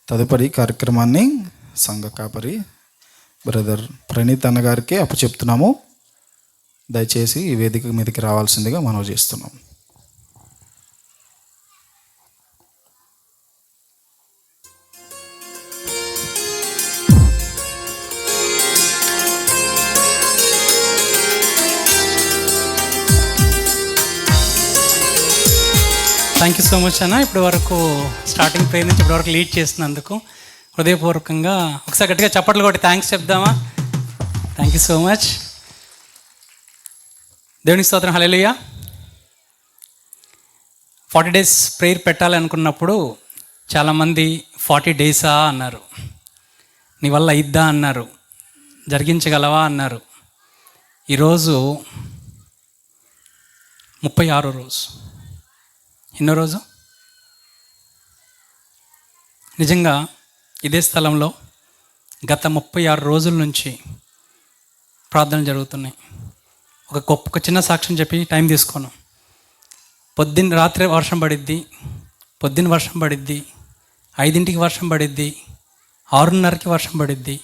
తదుపరి కార్యక్రమాన్ని సంఘ కాపరి బ్రదర్ ప్రణీత్ అన్న గారికి అప్పచెప్తున్నాము. దయచేసి ఈ వేదిక మీదకి రావాల్సిందిగా మనవి చేస్తున్నాం. థ్యాంక్ యూ సో మచ్ అన్న. ఇప్పటి వరకు స్టార్టింగ్ ప్రేయర్ నుంచి ఇప్పటి వరకు లీడ్ చేసినందుకు హృదయపూర్వకంగా ఒకసారి గట్టిగా చప్పట్లు కొట్టి థ్యాంక్స్ చెప్దామా? Thank you so much. దేవునికి స్తోత్రం. హల్లెలూయా. 40 days ప్రేయర్ పెట్టాలనుకున్నప్పుడు చాలామంది 40 days అన్నారు, నీ వల్ల అయిద్దా అన్నారు, జరిగించగలవా అన్నారు. ఈరోజు 36వ రోజు. ఎన్నో రోజు? నిజంగా ఇదే స్థలంలో గత 36 రోజుల నుంచి ప్రార్థనలు జరుగుతున్నాయి. ఒక చిన్న సాక్ష్యం చెప్పి టైం తీసుకోను. రాత్రి వర్షం పడిద్ది, పొద్దున్న వర్షం పడిద్ది, 5ంటికి వర్షం పడిద్ది, 6:30కి వర్షం పడిద్ది,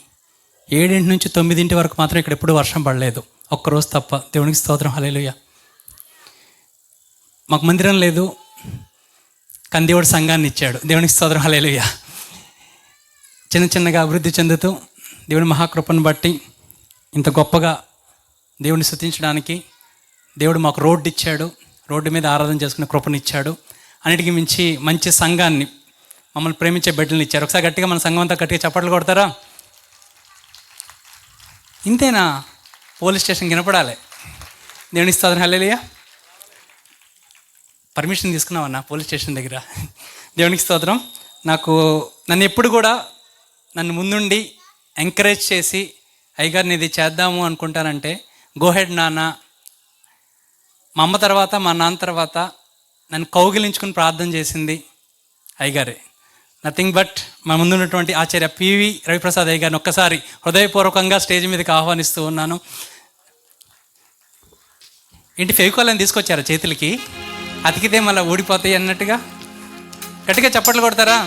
7 నుంచి 9 వరకు మాత్రం ఇక్కడ ఎప్పుడు వర్షం పడలేదు, ఒక్కరోజు తప్ప. దేవునికి స్తోత్రం. హల్లెలూయా. మాకు మందిరం లేదు, కానీ దేవుడు సంఘాన్ని ఇచ్చాడు. దేవునికి స్తోత్రం. హల్లెలూయా. చిన్నగా అభివృద్ధి చెందుతూ దేవుని మహాకృపను బట్టి ఇంత గొప్పగా దేవుని స్తుతించడానికి దేవుడు మాకు రోడ్డు ఇచ్చాడు, రోడ్డు మీద ఆరాధన చేసుకునే కృపను ఇచ్చాడు. అన్నిటికీ మించి మంచి సంఘాన్ని, మమ్మల్ని ప్రేమించే బిడ్డలను ఇచ్చారు. ఒకసారి గట్టిగా మన సంఘం అంతా గట్టిగా చప్పట్లు కొడతారా? ఇంతేనా? పోలీస్ స్టేషన్ వినపడాలి. దేవునికి స్తోత్రం. హల్లెలూయా. పర్మిషన్ తీసుకున్నామన్నా పోలీస్ స్టేషన్ దగ్గర. దేవునికి స్తోత్రం. నన్ను ఎప్పుడు కూడా నన్ను ముందుండి ఎంకరేజ్ చేసి, అయ్యగారిని ఇది చేద్దాము అనుకుంటానంటే గోహెడ్ నాన్న, మా అమ్మ తర్వాత మా నాన్న తర్వాత నన్ను కౌగిలించుకుని ప్రార్థన చేసింది అయ్యగారే. నథింగ్ బట్ మా ముందున్నటువంటి ఆచార్య పివి రవిప్రసాద్ అయ్యగారిని ఒక్కసారి హృదయపూర్వకంగా స్టేజ్ మీదకి ఆహ్వానిస్తూ ఉన్నాను. ఇంటి ఫెవికాలని తీసుకొచ్చారు చేతులకి, అతికితే మళ్ళీ ఊడిపోతాయి అన్నట్టుగా. గట్టిగా చప్పట్లు కొడతారా?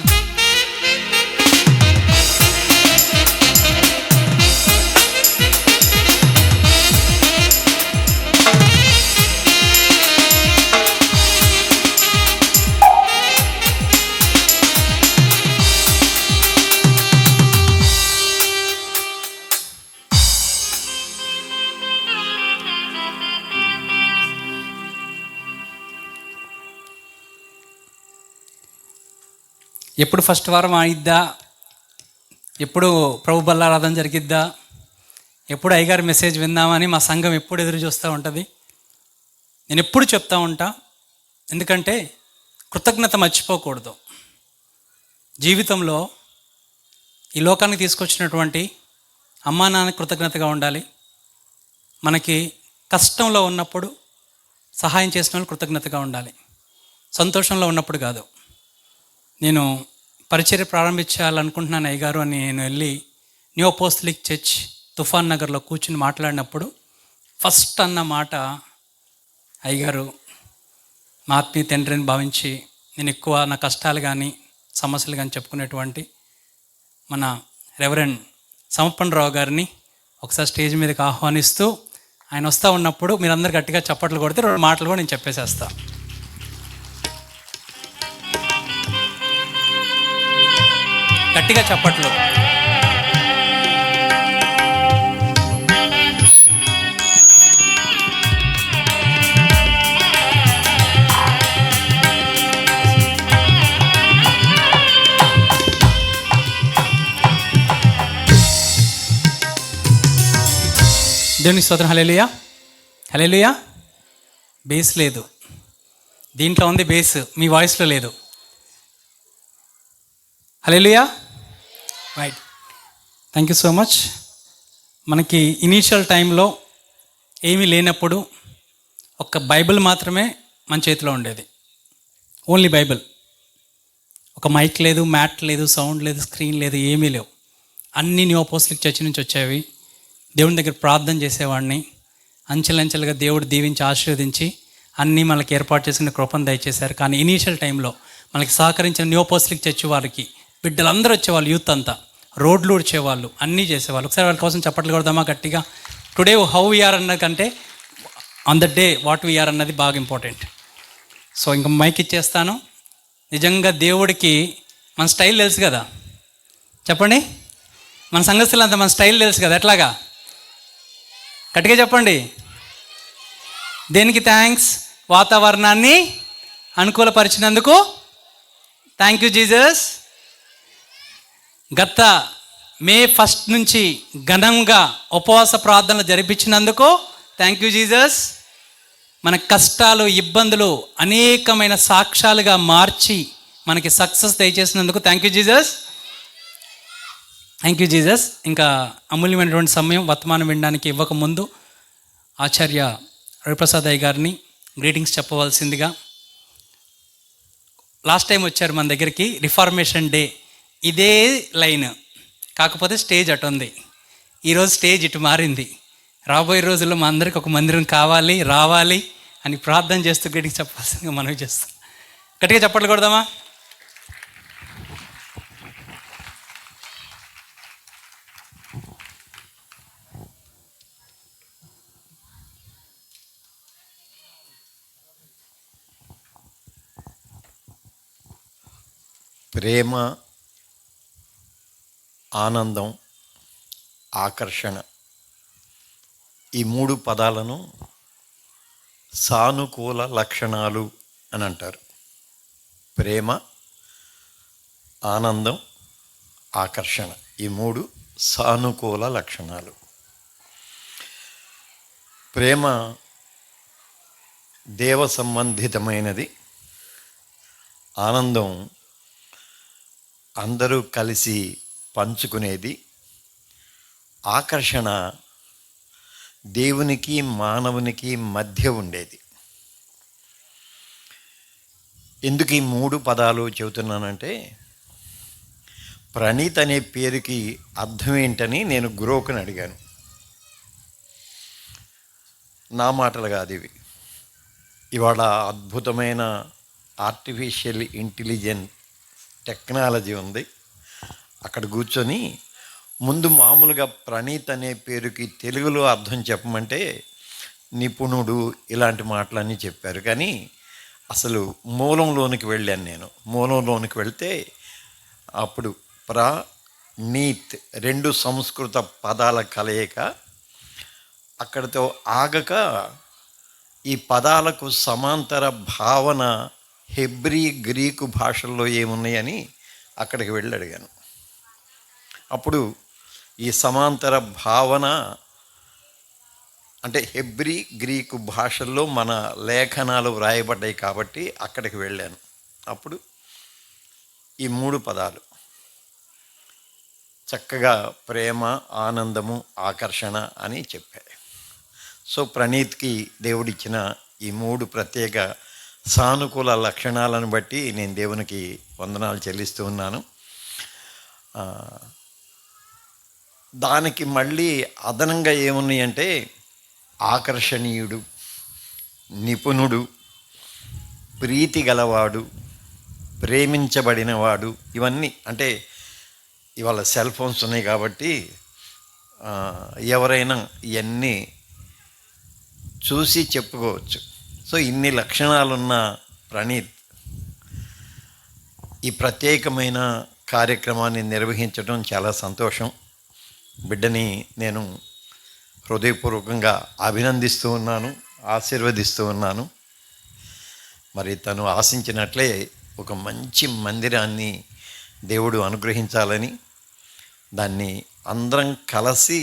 ఎప్పుడు ఫస్ట్ వారం ఆయిద్దా, ఎప్పుడు ప్రభు బల్లారాధన జరిగిద్దా, ఎప్పుడు అయ్యగారి మెసేజ్ విందామని మా సంఘం ఎప్పుడు ఎదురు చూస్తూ ఉంటుంది. నేను ఎప్పుడు చెప్తా ఉంటా, ఎందుకంటే కృతజ్ఞత మర్చిపోకూడదు. జీవితంలో ఈ లోకానికి తీసుకొచ్చినటువంటి అమ్మా నాన్నకి కృతజ్ఞతగా ఉండాలి. మనకి కష్టంలో ఉన్నప్పుడు సహాయం చేసిన వాళ్ళు కృతజ్ఞతగా ఉండాలి, సంతోషంలో ఉన్నప్పుడు కాదు. నేను పరిచర్య ప్రారంభించాలనుకుంటున్నాను అయ్యగారు అని నేను వెళ్ళి న్యూ అపోస్తలిక్ చర్చ్ తుఫాన్ నగర్లో కూర్చుని మాట్లాడినప్పుడు ఫస్ట్ అన్న మాట, అయ్యగారు మా ఆత్మీయ తండ్రిని భావించి నేను ఎక్కువ నా కష్టాలు కానీ సమస్యలు కానీ చెప్పుకునేటువంటి మన రెవరెండ్ సమర్పణరావు గారిని ఒకసారి స్టేజ్ మీదకి ఆహ్వానిస్తూ ఆయన వస్తూ ఉన్నప్పుడు మీరందరూ గట్టిగా చప్పట్లు కొడితే 2 మాటలు కూడా నేను చెప్పేసేస్తాను. గట్టిగా చప్పట్లు. దేవునికి స్తోత్రం. హల్లెలూయా. హల్లెలూయా. బేస్ లేదు, దీంట్లో ఉంది బేస్, మీ వాయిస్లో లేదు. Hallelujah. Right. Thank you so much. మనకి ఇనీషియల్ టైంలో ఏమీ లేనప్పుడు ఒక బైబిల్ మాత్రమే మన చేతిలో ఉండేది, ఓన్లీ బైబిల్. ఒక మైక్ లేదు, మ్యాట్ లేదు, సౌండ్ లేదు, స్క్రీన్ లేదు, ఏమీ లేవు. అన్నీ న్యూ అపోస్తలిక్ చర్చ్ నుంచి వచ్చేవి. దేవుని దగ్గర ప్రార్థన చేసేవాడిని. అంచెలంచెలుగా దేవుడు దీవించి ఆశీర్వదించి అన్నీ మనకి ఏర్పాటు చేసుకునే కృపను దయచేశారు. కానీ ఇనీషియల్ టైంలో మనకి సహకరించిన న్యూ అపోస్తలిక్ చర్చ్ వారికి బిడ్డలందరూ వచ్చేవాళ్ళు, యూత్ అంతా రోడ్లు ఊడ్చేవాళ్ళు, అన్నీ చేసేవాళ్ళు. ఒకసారి వాళ్ళ కోసం చప్పట్లు కొడదామా గట్టిగా? టుడే హౌ వీఆర్ అన్న కంటే on the day what we are అన్నది బాగా ఇంపార్టెంట్. సో ఇంకా మైక్ ఇచ్చేస్తాను. నిజంగా దేవుడికి మన స్టైల్ తెలుసు కదా, చెప్పండి. మన సంఘస్థులంతా మన స్టైల్ తెలుసు కదా, ఎట్లాగా గట్టిగా చెప్పండి. దేనికి థ్యాంక్స్? వాతావరణాన్ని అనుకూలపరిచినందుకు థ్యాంక్ యూ జీసస్. గత మే 1 నుంచి ఘనంగా ఉపవాస ప్రార్థనలు జరిపించినందుకు థ్యాంక్ యూ జీసస్. మన కష్టాలు, ఇబ్బందులు అనేకమైన సాక్ష్యాలుగా మార్చి మనకి సక్సెస్ దయచేసినందుకు thank you Jesus. Thank you Jesus. ఇంకా అమూల్యమైనటువంటి సమయం వర్తమానం వినడానికి ఇవ్వకముందు ఆచార్య రవిప్రసాద్ అయ్య గారిని గ్రీటింగ్స్ చెప్పవలసిందిగా. లాస్ట్ టైం వచ్చారు మన దగ్గరికి రిఫార్మేషన్ డే, ఇదే లైన్, కాకపోతే స్టేజ్ అటు ఉంది. ఈరోజు స్టేజ్ ఇటు మారింది. రాబోయే రోజుల్లో మా అందరికి ఒక మందిరం కావాలి, రావాలి అని ప్రార్థన చేస్తూ గ్రీటింగ్స్ చెప్పాల్సిందిగా మనవి చేస్తాం. గట్టిగా చప్పట్లు కొడదామా? ప్రేమ, ఆనందం, ఆకర్షణ, ఈ 3 పదాలను సానుకూల లక్షణాలు అని అంటారు. ప్రేమ, ఆనందం, ఆకర్షణ, ఈ 3 సానుకూల లక్షణాలు. ప్రేమ దేవ సంబంధితమైనది, ఆనందం అందరూ కలిసి పంచుకునేది, ఆకర్షణ దేవునికి మానవునికి మధ్య ఉండేది. ఎందుకు ఈ 3 పదాలు చెబుతున్నానంటే, ప్రణీత్ అనే పేరుకి అర్థం ఏంటని నేను గురువుని అడిగాను. నా మాటలు కాదు ఇవి. ఇవాళ అద్భుతమైన ఆర్టిఫిషియల్ ఇంటెలిజెన్స్ టెక్నాలజీ ఉంది. అక్కడ కూర్చొని ముందు మామూలుగా ప్రణీత్ అనే పేరుకి తెలుగులో అర్థం చెప్పమంటే నిపుణుడు ఇలాంటి మాటలన్నీ చెప్పారు. కానీ అసలు మూలంలోనికి వెళ్ళాను నేను. మూలంలోనికి వెళ్తే అప్పుడు ప్రణీత్ 2 సంస్కృత పదాల కలయిక. అక్కడితో ఆగక ఈ పదాలకు సమాంతర భావన హెబ్రీ, గ్రీకు భాషల్లో ఏమున్నాయని అక్కడికి వెళ్ళి అడిగాను. అప్పుడు ఈ సమాంతర భావన అంటే హెబ్రీ, గ్రీకు భాషల్లో మన లేఖనాలు వ్రాయబడ్డాయి కాబట్టి అక్కడికి వెళ్ళాను. అప్పుడు ఈ 3 పదాలు చక్కగా ప్రేమ, ఆనందము, ఆకర్షణ అని చెప్పాయి. సో ప్రణీత్కి దేవుడిచ్చిన ఈ 3 ప్రత్యేక సానుకూల లక్షణాలను బట్టి నేను దేవునికి వందనాలు చెల్లిస్తూ ఉన్నాను. దానికి మళ్ళీ అదనంగా ఏమున్నాయంటే ఆకర్షణీయుడు, నిపుణుడు, ప్రీతి గలవాడు, ప్రేమించబడినవాడు, ఇవన్నీ. అంటే ఇవాళ సెల్ ఫోన్స్ ఉన్నాయి కాబట్టి ఎవరైనా ఇవన్నీ చూసి చెప్పుకోవచ్చు. సో ఇన్ని లక్షణాలున్న ప్రణీత్ ఈ ప్రత్యేకమైన కార్యక్రమాన్ని నిర్వహించడం చాలా సంతోషం. బిడ్డని నేను హృదయపూర్వకంగా అభినందిస్తూ ఉన్నాను, ఆశీర్వదిస్తూ ఉన్నాను. మరి తను ఆశించినట్లే ఒక మంచి మందిరాన్ని దేవుడు అనుగ్రహించాలని, దాన్ని అందరం కలిసి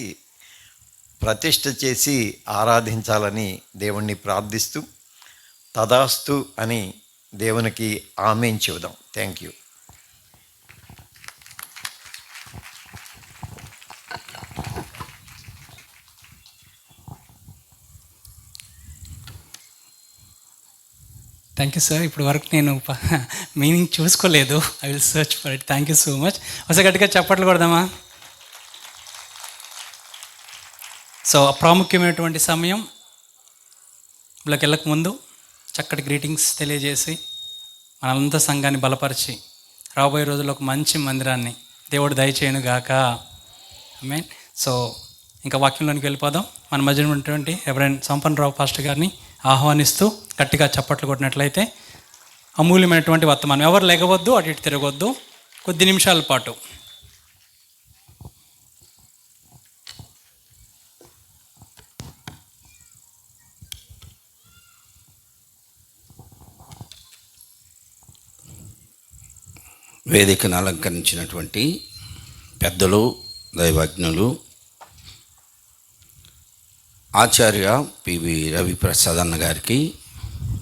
ప్రతిష్ఠ చేసి ఆరాధించాలని దేవుణ్ణి ప్రార్థిస్తూ తదాస్తు అని దేవునికి ఆమేన్ చెబుదాం. Thank you. Thank you sir. ఇప్పుడు వరకు నేను మీనింగ్ చూసుకోలేదు. I will search for it. Thank you so much. ఒకసారి గట్టిగా చప్పట్లు కొడదామా? సో ప్రాముఖ్యమైనటువంటి సమయం ఇళ్ళకి వెళ్ళక ముందు చక్కటి గ్రీటింగ్స్ తెలియజేసి మనంతా సంఘాన్ని బలపరిచి రాబోయే రోజుల్లో ఒక మంచి మందిరాన్ని దేవుడు దయచేయను గాక. ఆమేన్. సో ఇంకా వాక్యంలోనికి వెళ్ళిపోదాం. మన మధ్య ఉన్నటువంటి రెవరెండ్ సంపన్నరావు పాస్టర్ గారిని ఆహ్వానిస్తూ గట్టిగా చప్పట్లు కొట్టినట్లయితే అమూల్యమైనటువంటి వర్తమానం. ఎవరు లెగవద్దు, అటు ఇటు తిరగవద్దు. కొద్ది నిమిషాల పాటు వేదికను అలంకరించినటువంటి పెద్దలు, దైవజ్ఞులు, ఆచార్య పివి రవిప్రసాద్ అన్న గారికి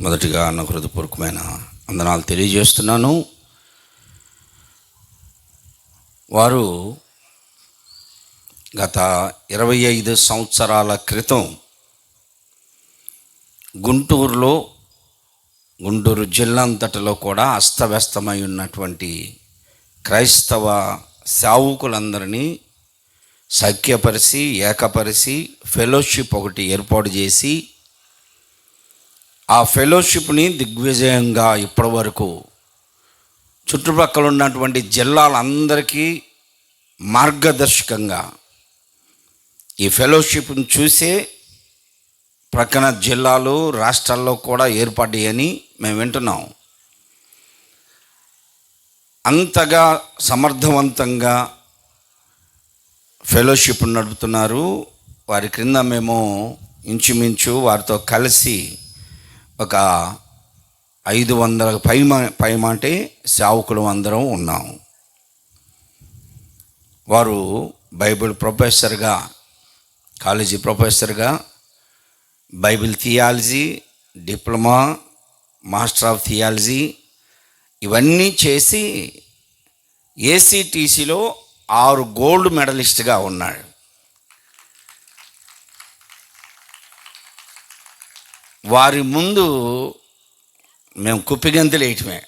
మొదటిగా నా హృదయపూర్వకమైన వందనాలు తెలియజేస్తున్నాను. వారు గత 25 సంవత్సరాల క్రితం గుంటూరు జిల్లా అంతటిలో కూడా అస్తవ్యస్తమై ఉన్నటువంటి క్రైస్తవ సేవకులందరినీ సఖ్యపరిచి, ఏకపరిచి ఫెలోషిప్ ఒకటి ఏర్పాటు చేసి ఆ ఫెలోషిప్ని దిగ్విజయంగా ఇప్పటి వరకు చుట్టుపక్కల ఉన్నటువంటి జిల్లాలందరికీ మార్గదర్శకంగా ఈ ఫెలోషిప్ని చూసే ప్రక్కన జిల్లాలు, రాష్ట్రాల్లో కూడా ఏర్పడ్డాయని మేము వింటున్నాం. అంతగా సమర్థవంతంగా ఫెలోషిప్ నడుపుతున్నారు. వారి క్రింద మేము ఇంచుమించు వారితో కలిసి ఒక 500 పైమాటే సేవకులు అందరం ఉన్నాం. వారు బైబిల్ ప్రొఫెసర్గా, కాలేజీ ప్రొఫెసర్గా, Bible theology, diploma, master of theology ఇవన్నీ చేసి ఏసీటీసీలో 6 గోల్డ్ మెడలిస్ట్గా ఉన్నాడు. వారి ముందు మేము కుప్పిగంతులు వేయటమే.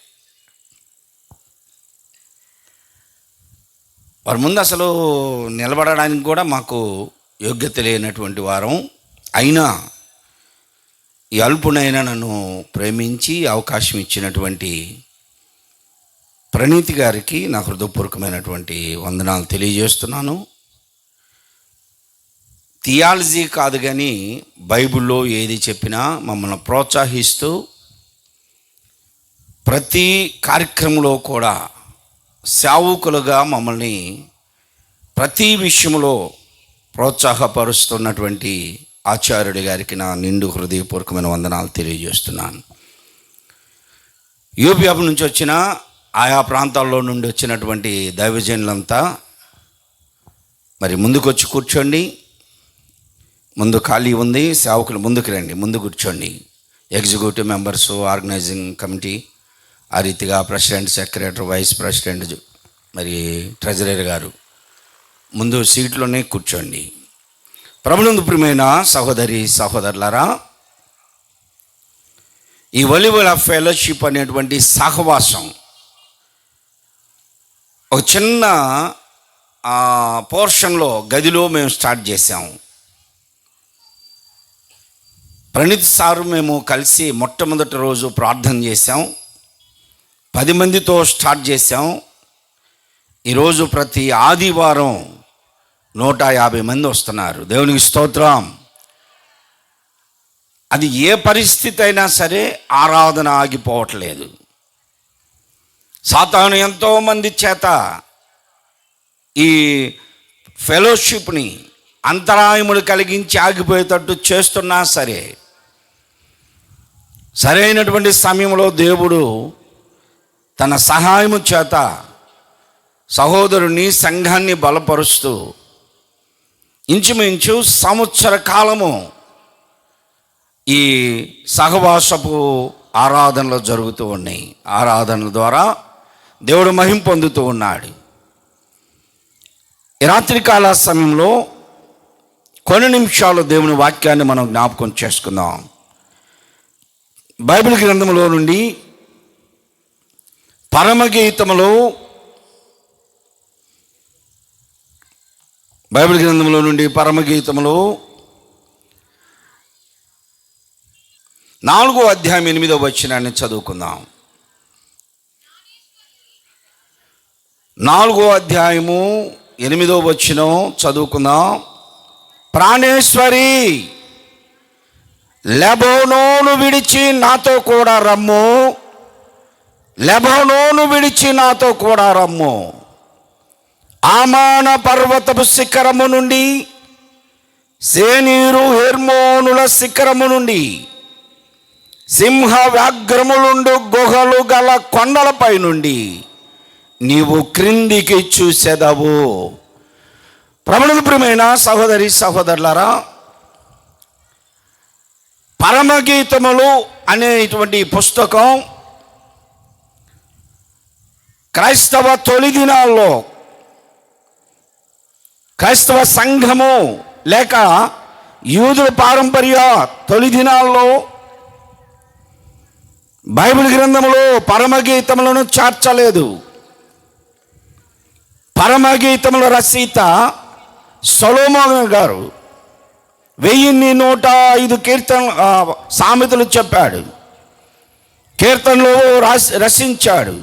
వారి ముందు అసలు నిలబడడానికి కూడా మాకు యోగ్యత లేనటువంటి వారం. అయినా ఈ అల్పునైనా నన్ను ప్రేమించి అవకాశం ఇచ్చినటువంటి ప్రణీతి గారికి నా హృదయపూర్వకమైనటువంటి వందనాలు తెలియజేస్తున్నాను. థియాలజీ కాదు కానీ బైబిల్లో ఏది చెప్పినా మమ్మల్ని ప్రోత్సహిస్తూ ప్రతి కార్యక్రమంలో కూడా సేవకులుగా మమ్మల్ని ప్రతి విషయంలో ప్రోత్సాహపరుస్తున్నటువంటి ఆచార్యుడి గారికి నా నిండు హృదయపూర్వకమైన వందనాలు తెలియజేస్తున్నాను. యూపీఎఫ్ నుంచి వచ్చిన ఆయా ప్రాంతాల్లో నుండి వచ్చినటువంటి దైవజనులంతా మరి ముందుకు వచ్చి కూర్చోండి. ముందు ఖాళీ ఉంది, సేవకులు ముందుకు రండి, ముందు కూర్చోండి. ఎగ్జిక్యూటివ్ మెంబర్స్, ఆర్గనైజింగ్ కమిటీ, ఆ రీతిగా ప్రెసిడెంట్, సెక్రటరీ, వైస్ ప్రెసిడెంట్, మరి ట్రెజరర్ గారు ముందు సీట్లోనే కూర్చోండి. ప్రభునందు ప్రియమైన సహోదరి సహోదరులారా, ఈ ఒలివల ఫెలోషిప్ అనేటువంటి సహవాసం ఒక చిన్న పోర్షన్లో గదిలో మేము స్టార్ట్ చేసాం. ప్రణీత్ సారు మేము కలిసి మొట్టమొదటి రోజు ప్రార్థన చేసాం. 10 మందితో స్టార్ట్ చేసాం. ఈరోజు ప్రతి ఆదివారం 150 మంది వస్తున్నారు. దేవునికి స్తోత్రం. అది ఏ పరిస్థితి అయినా సరే ఆరాధన ఆగిపోవట్లేదు. సాతాను ఎంతోమంది చేత ఈ ఫెలోషిప్ని అంతరాయములు కలిగించి ఆగిపోయేటట్టు చేస్తున్నా సరే, సరైనటువంటి సమయంలో దేవుడు తన సహాయము చేత సహోదరుని సంఘాన్ని బలపరుస్తూ ఇంచుమించు సంవత్సర కాలము ఈ సహవాసపు ఆరాధనలు జరుగుతూ ఉన్నాయి. ఆరాధనల ద్వారా దేవుడు మహిమ పొందుతూ ఉన్నాడు. ఈ రాత్రికాల సమయంలో కొన్ని నిమిషాలు దేవుని వాక్యాన్ని మనం జ్ఞాపకం చేసుకుందాం. బైబిల్ గ్రంథంలో నుండి పరమగీతములో 4వ అధ్యాయం 8వ వచనాన్ని చదువుకుందాం. 4వ అధ్యాయము 8వ వచనం చదువుకుందాం. ప్రాణేశ్వరి, లెబోనోను విడిచి నాతో కూడా రమ్ము, లెబోనోను విడిచి నాతో కూడా రమ్ము. ఆమాన పర్వతపు శిఖరము నుండి, సేనీరు హెర్మోనుల శిఖరము నుండి, సింహ వ్యాఘ్రములుండు గుహలు గల కొండలపై నుండి నీవు క్రిందికి చూసెదవు. ప్రభువుకు ప్రియమైన సహోదరి సహోదరులారా, పరమగీతములు అనేటువంటి పుస్తకం క్రైస్తవ తొలి దినాల్లో క్రైస్తవ సంఘము లేక యూదుల పారంపర్య తొలి దినాల్లో బైబిల్ గ్రంథములో పరమగీతములను చేర్చలేదు. పరమగీతముల రచయిత సొలొమోను గారు 1105 సామెతలు చెప్పాడు, కీర్తనలు రచించాడు.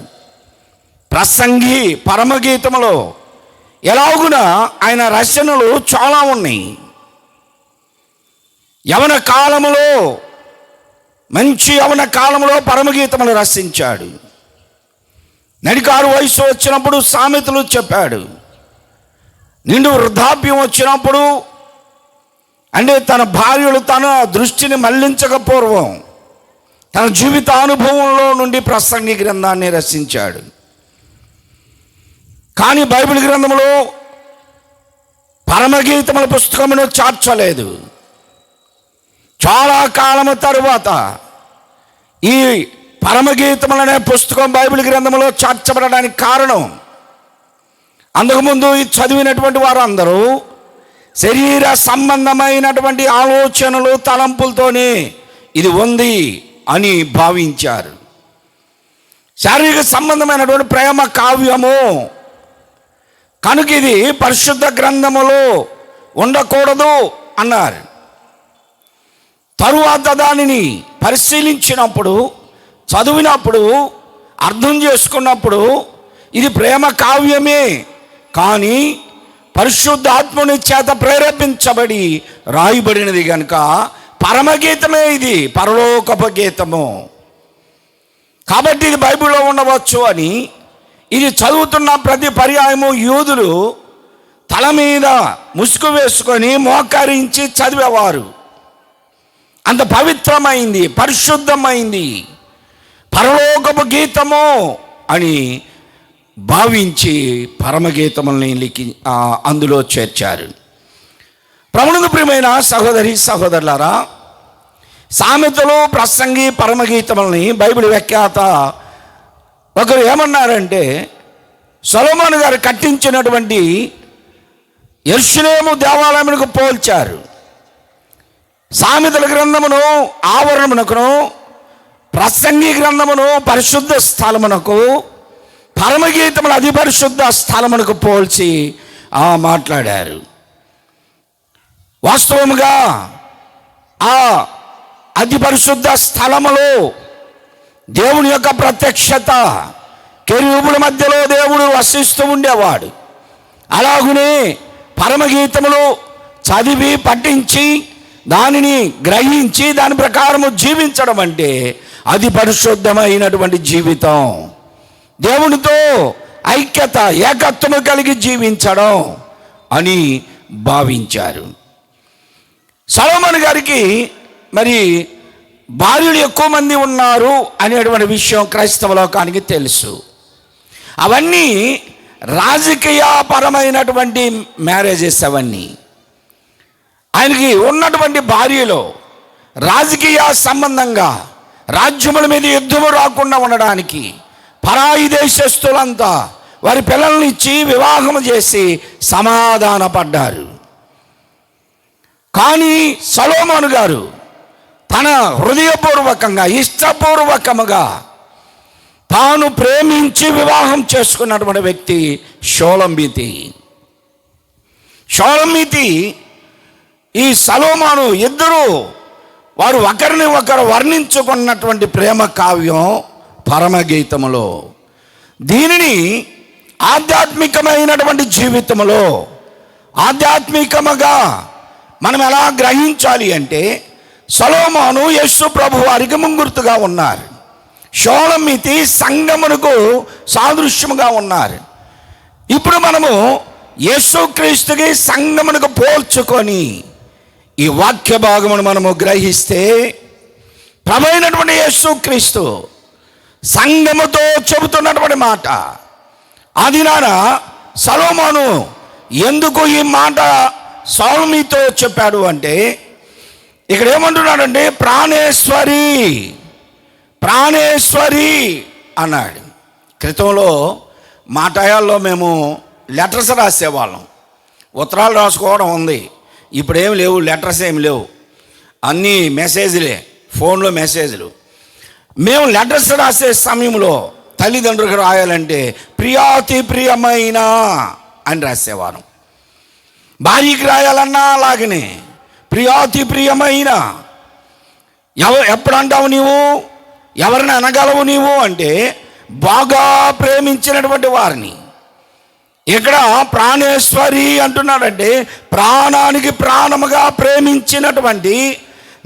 ప్రసంగి పరమగీతములో ఎలాగునా ఆయన రచనలు చాలా ఉన్నాయి. యవన కాలములో, మంచి యవన కాలంలో పరమగీతములు రచించాడు. నడికారు వయసు వచ్చినప్పుడు సామెతలు చెప్పాడు. నిండు వృద్ధాప్యం వచ్చినప్పుడు, అంటే తన భార్యలు తన దృష్టిని మళ్లించకపోవడం, తన జీవితానుభవంలో నుండి ప్రసంగి గ్రంథాన్ని రచించాడు. కానీ బైబిల్ గ్రంథంలో పరమగీతముల పుస్తకమును చేర్చలేదు. చాలా కాలము తరువాత ఈ పరమగీతములనే పుస్తకం బైబిల్ గ్రంథంలో చేర్చబడడానికి కారణం, అంతకుముందు ఇది చదివినటువంటి వారు అందరూ శరీర సంబంధమైనటువంటి ఆలోచనలు తలంపులతోనే ఇది ఉంది అని భావించారు. శారీరక సంబంధమైనటువంటి ప్రేమ కావ్యము కనుక ఇది పరిశుద్ధ గ్రంథములో ఉండకూడదు అన్నారు. తరువాత దానిని పరిశీలించినప్పుడు, చదివినప్పుడు, అర్థం చేసుకున్నప్పుడు ఇది ప్రేమ కావ్యమే, కానీ పరిశుద్ధాత్ముని చేత ప్రేరేపించబడి రాయబడినది కనుక పరమగీతమే, ఇది పరలోకపు గీతము. కాబట్టి ఇది బైబిల్లో ఉండవచ్చు అని ఇది చదువుతున్న ప్రతి పర్యాయము యూదులు తల మీద ముసుగు వేసుకొని మోకరించి చదివేవారు. అంత పవిత్రమైంది, పరిశుద్ధమైంది, పరలోకపు గీతము అని భావించి పరమగీతముల్ని అందులో చేర్చారు. ప్రభువుకు ప్రియమైన సహోదరి సహోదరులారా, సామెతలు, ప్రసంగి, పరమగీతముల్ని బైబిల్ వ్యాఖ్యాత ఒకరు ఏమన్నారంటే, సొలొమోను గారు కట్టించినటువంటి యెరూషలేము దేవాలయమునకు పోల్చారు. సామెతల గ్రంథమును ఆవరణమునకును, ప్రసంగి గ్రంథమును పరిశుద్ధ స్థలమునకు, పరమగీతములు అతి పరిశుద్ధ స్థలమునకు పోల్చి మాట్లాడారు. వాస్తవముగా ఆ అతి పరిశుద్ధ స్థలములో దేవుని యొక్క ప్రత్యక్షత, కెరూబుల మధ్యలో దేవుడు వసిస్తూ ఉండేవాడు. అలాగునే పరమగీతములు చదివి పఠించి దానిని గ్రహించి దాని ప్రకారము జీవించడం అంటే అది పరిశుద్ధమైనటువంటి జీవితం, దేవునితో ఐక్యత, ఏకత్వము కలిగి జీవించడం అని భావించారు. సొలొమోను గారికి మరి భార్యలు ఎక్కువ మంది ఉన్నారు అనేటువంటి విషయం క్రైస్తవ లోకానికి తెలుసు. అవన్నీ రాజకీయపరమైనటువంటి మ్యారేజెస్. అవన్నీ ఆయనకి ఉన్నటువంటి భార్యలో రాజకీయ సంబంధంగా రాజ్యముల మీద యుద్ధము రాకుండా ఉండడానికి పరాయి దేశస్తులంతా వారి పిల్లల్ని ఇచ్చి వివాహం చేసి సమాధాన పడ్డారు. కానీ సొలొమోను గారు తన హృదయపూర్వకంగా, ఇష్టపూర్వకముగా తాను ప్రేమించి వివాహం చేసుకున్నటువంటి వ్యక్తి షోలమీతి. ఈ సొలొమోను ఇద్దరు వారు ఒకరిని ఒకరు వర్ణించుకున్నటువంటి ప్రేమ కావ్యం పరమగీతములో. దీనిని ఆధ్యాత్మికమైనటువంటి జీవితంలో ఆధ్యాత్మికముగా మనం ఎలా గ్రహించాలి అంటే, సొలొమోను యేసు ప్రభు వారికి ముంగుర్తుగా ఉన్నారు. షోలమితి సంగమునకు సాదృశ్యముగా ఉన్నారు. ఇప్పుడు మనము యేసుక్రీస్తుకి సంగమునకు పోల్చుకొని ఈ వాక్య భాగమును మనము గ్రహిస్తే, ప్రభువైనటువంటి యేసుక్రీస్తు సంగముతో చెబుతున్నటువంటి మాట. అది నాన్న సొలొమోను ఎందుకు ఈ మాట సౌమితో చెప్పాడు అంటే, ఇక్కడ ఏమంటున్నాడంటే ప్రాణేశ్వరి ప్రాణేశ్వరి అన్నాడు. క్రితంలో మా టయాల్లో మేము లెటర్స్ రాసేవాళ్ళం, ఉత్తరాలు రాసుకోవడం ఉంది. ఇప్పుడు ఏమి లేవు, లెటర్స్ ఏమి లేవు, అన్నీ మెసేజ్లే, ఫోన్లో మెసేజ్లు. మేము లెటర్స్ రాసే సమయంలో తల్లిదండ్రులకు రాయాలంటే ప్రియాతి ప్రియమైన అని రాసేవారు. భార్యకి రాయాలన్నా అలాగనే ప్రియాతి ప్రియమైన. ఎప్పుడు అంటావు నీవు, ఎవరిని అనగలవు నీవు అంటే బాగా ప్రేమించినటువంటి వారిని. ఇక్కడ ప్రాణేశ్వరి అంటున్నాడంటే ప్రాణానికి ప్రాణముగా ప్రేమించినటువంటి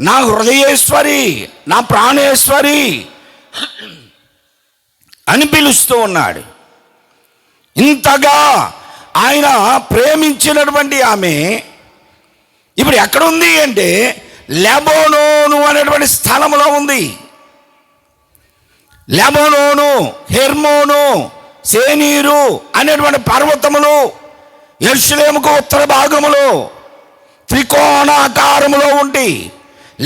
నా హృదయేశ్వరి, నా ప్రాణేశ్వరి అని పిలుస్తూ ఉన్నాడు. ఇంతగా ఆయన ప్రేమించినటువంటి ఆమె ఇప్పుడు ఎక్కడుంది అంటే లెబోనోను అనేటువంటి స్థలంలో ఉంది. లెబోనోను, హెర్మోను, సేనీరు అనేటువంటి పర్వతములు యెరూషలేముకు ఉత్తర భాగములో త్రికోణాకారములో ఉండి,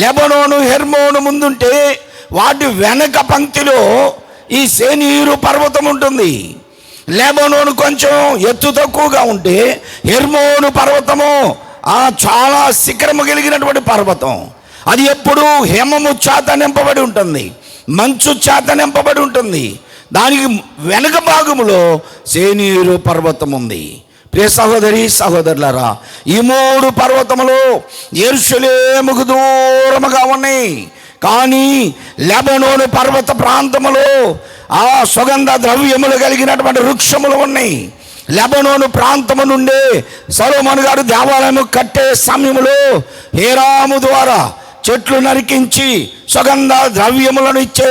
లెబోనోను హెర్మోను ముందుంటే వాటి వెనక పంక్తిలో ఈ సేనీరు పర్వతం ఉంటుంది. లెబోనోను కొంచెం ఎత్తు తక్కువగా ఉంటే హెర్మోను పర్వతము చాలా శిఖరము కలిగినటువంటి పర్వతం. అది ఎప్పుడు హేమము చేత నింపబడి ఉంటుంది, మంచు చేత నింపబడి ఉంటుంది. దానికి వెనక భాగములో సేనీరు పర్వతం ఉంది. ప్రియ సహోదరి సహోదరులారా, ఈ 3 పర్వతములు యెరూషలేముకు దూరముగా ఉన్నాయి. కానీ లెబోనోను పర్వత ప్రాంతములో సుగంధ ద్రవ్యములు కలిగినటువంటి వృక్షములు ఉన్నాయి. లెబోనోను ప్రాంతము నుండి సొలొమోను గారు దేవాలయం కట్టే సమయంలో హీరాము ద్వారా చెట్లు నరికించి సుగంధ ద్రవ్యములను ఇచ్చే,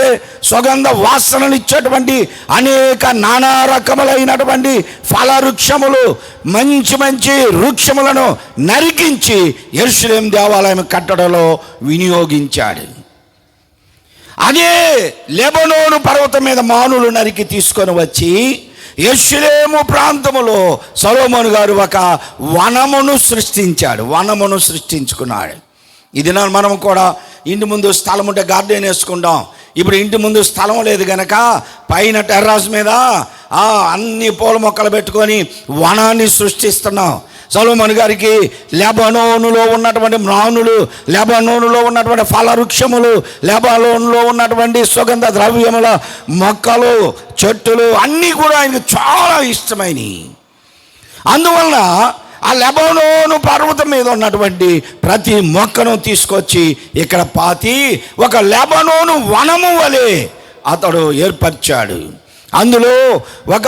సుగంధ వాసనలు ఇచ్చేటువంటి అనేక నానా రకములైనటువంటి ఫల వృక్షములు, మంచి మంచి వృక్షములను నరికించి యెరూషలేము దేవాలయం కట్టడంలో వినియోగించాడు. అదే లెబోనోను పర్వతం మీద మానులు నరికి తీసుకొని వచ్చి యెరూషలేము ప్రాంతములో సొలొమోను గారు ఒక వనమును సృష్టించాడు, వనమును సృష్టించుకున్నాడు. ఇది మనం కూడా ఇంటి ముందు స్థలం ఉంటే గార్డెన్ వేసుకుంటాం. ఇప్పుడు ఇంటి ముందు స్థలం లేదు కనుక పైన టెర్రాస్ మీద అన్ని పూల మొక్కలు పెట్టుకొని వనాన్ని సృష్టిస్తున్నాం. సొలొమోను గారికి లెబోనోనులో ఉన్నటువంటి మ్రానులు, లెబోనోనులో ఉన్నటువంటి ఫల వృక్షములు, లెబోనోనులో ఉన్నటువంటి సుగంధ ద్రవ్యముల మొక్కలు, చెట్టులు అన్నీ కూడా ఆయనకు చాలా ఇష్టమైనవి. అందువలన ఆ లెబోనోను పర్వతం మీద ఉన్నటువంటి ప్రతి మొక్కను తీసుకొచ్చి ఇక్కడ పాతి ఒక లెబోనోను వనము వలె అతడు ఏర్పరిచాడు. అందులో ఒక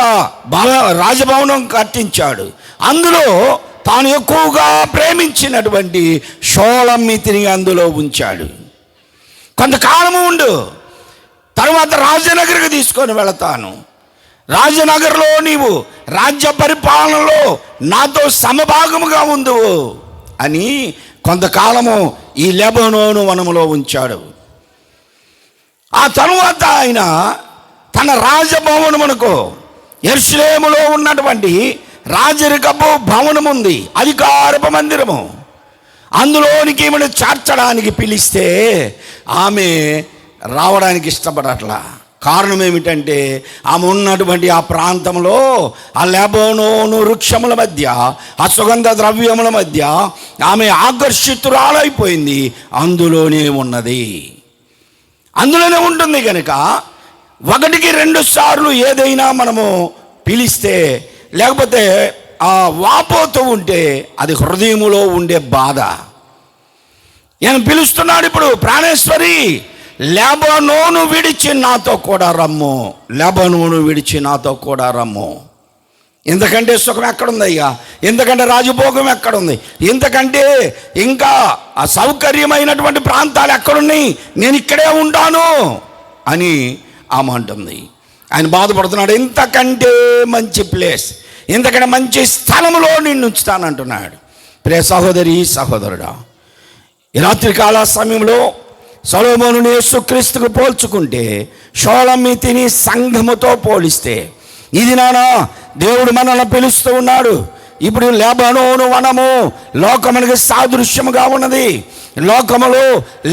రాజభవనం కట్టించాడు. అందులో తాను ఎక్కువగా ప్రేమించినటువంటి షోలమితిని అందులో ఉంచాడు. కొంతకాలము ఉండు, తర్వాత రాజనగర్కి తీసుకొని వెళతాను, రాజనగర్లో నీవు రాజ్య పరిపాలనలో నాతో సమభాగముగా ఉందువు అని కొంతకాలము ఈ లెబోనోను వనములో ఉంచాడు. ఆ తరువాత ఆయన తన రాజభవనమునకు, యెరూషలేములో ఉన్నటువంటి రాజరికపు భవనం ఉంది, అధికారపు మందిరము, అందులోనికి ఈమెను చేర్చడానికి పిలిస్తే ఆమె రావడానికి ఇష్టపడట్లా. కారణం ఏమిటంటే ఆమె ఉన్నటువంటి ఆ ప్రాంతంలో ఆ లెబోనోను వృక్షముల మధ్య, ఆ సుగంధ ద్రవ్యముల మధ్య ఆమె ఆకర్షితురాలైపోయింది. అందులోనే ఉన్నది, అందులోనే ఉంటుంది కనుక 1కి 2 సార్లు ఏదైనా మనము పిలిస్తే లేకపోతే వాపోతూ ఉంటే అది హృదయములో ఉండే బాధ. నేను పిలుస్తున్నాడు ఇప్పుడు, ప్రాణేశ్వరి లెబోనోను విడిచి నాతో కూడా రమ్ము, లెబోనోను విడిచి నాతో కూడా రమ్ము. ఇంతకంటే సుఖం ఎక్కడుంది అయ్యా? ఇంతకంటే రాజభోగం ఎక్కడుంది? ఇంతకంటే ఇంకా అసౌకర్యమైనటువంటి ప్రాంతాలు ఎక్కడున్నాయి? నేను ఇక్కడే ఉంటాను అని ఆమె అంటుంది. ఆయన బాధపడుతున్నాడు. ఇంతకంటే మంచి ప్లేస్, ఇంతకంటే మంచి స్థలంలో నిన్ను ఉంచుతానంటున్నాడు. ప్రియ సహోదరి, సహోదరుడా, ఈ రాత్రికాల సమయంలో సొలొమోనుని యేసుక్రీస్తుకు పోల్చుకుంటే, షోలమీతిని సంఘముతో పోలిస్తే, ఇది నానా దేవుడు మనల్ని పిలుస్తూ ఉన్నాడు. ఇప్పుడు లెబనోను వనము లోకమునికి సాదృశ్యముగా ఉన్నది. లోకములో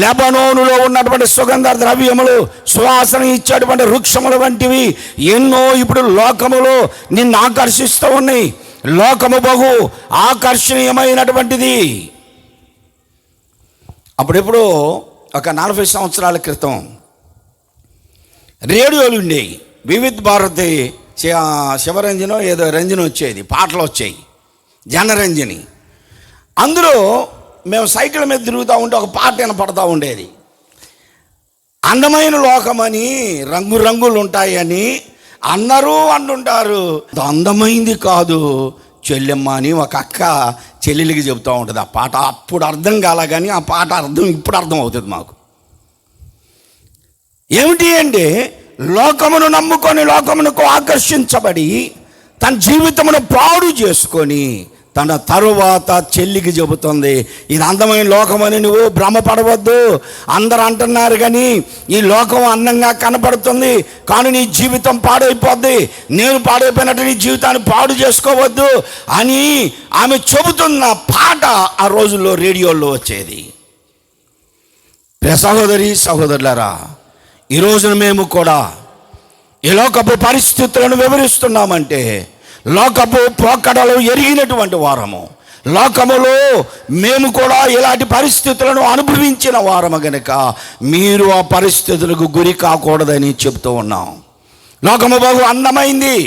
లెబనోనులో ఉన్నటువంటి సుగంధ ద్రవ్యములు, సువాసన ఇచ్చేటువంటి వృక్షములు వంటివి ఎన్నో ఇప్పుడు లోకములో నిన్ను ఆకర్షిస్తూ ఉన్నాయి. లోకము బహు ఆకర్షణీయమైనటువంటిది. అప్పుడెప్పుడు ఒక 40 సంవత్సరాల క్రితం రేడియోలు ఉండేవి. వివిధ భారతి శివరంజనో ఏదో రంజన వచ్చేది, పాటలు వచ్చాయి, జనరంజని. అందులో మేము సైకిల్ మీద తిరుగుతూ ఉంటే ఒక పాట వినపడతా ఉండేది. అందమైన లోకమని, రంగురంగులు ఉంటాయని అందరూ అంటుంటారు. అందమైంది కాదు చెల్లెమ్మ అని ఒక అక్క చెల్లెలికి చెబుతూ ఉంటుంది. ఆ పాట అప్పుడు అర్థం కాల, కానీ ఆ పాట అర్థం ఇప్పుడు అర్థం అవుతుంది మాకు. ఏమిటి అంటే, లోకమును నమ్ముకొని లోకమునకు ఆకర్షించబడి తన జీవితమును పాడు చేసుకొని తన తరువాత చెల్లికి చెబుతుంది, ఇది అందమైన లోకమని నువ్వు భ్రమపడవద్దు. అందరూ అంటున్నారు కానీ ఈ లోకం అందంగా కనపడుతుంది, కానీ నీ జీవితం పాడైపోద్ది. నేను పాడైపోయినట్టు నీ జీవితాన్ని పాడు చేసుకోవద్దు అని ఆమె చెబుతున్న పాట ఆ రోజుల్లో రేడియోలో వచ్చేది. ప్రియ సహోదరి, సహోదరులారా, ఈ రోజున మేము కూడా ఈ లోకపు పరిస్థితులను వివరిస్తున్నామంటే లోకపు పోకడలు ఎరిగినటువంటి వారము, లోకములో మేము కూడా ఇలాంటి పరిస్థితులను అనుభవించిన వారము గనుక మీరు ఆ పరిస్థితులకు గురి కాకూడదని చెబుతూ ఉన్నాం. లోకము బహు అందమైంది,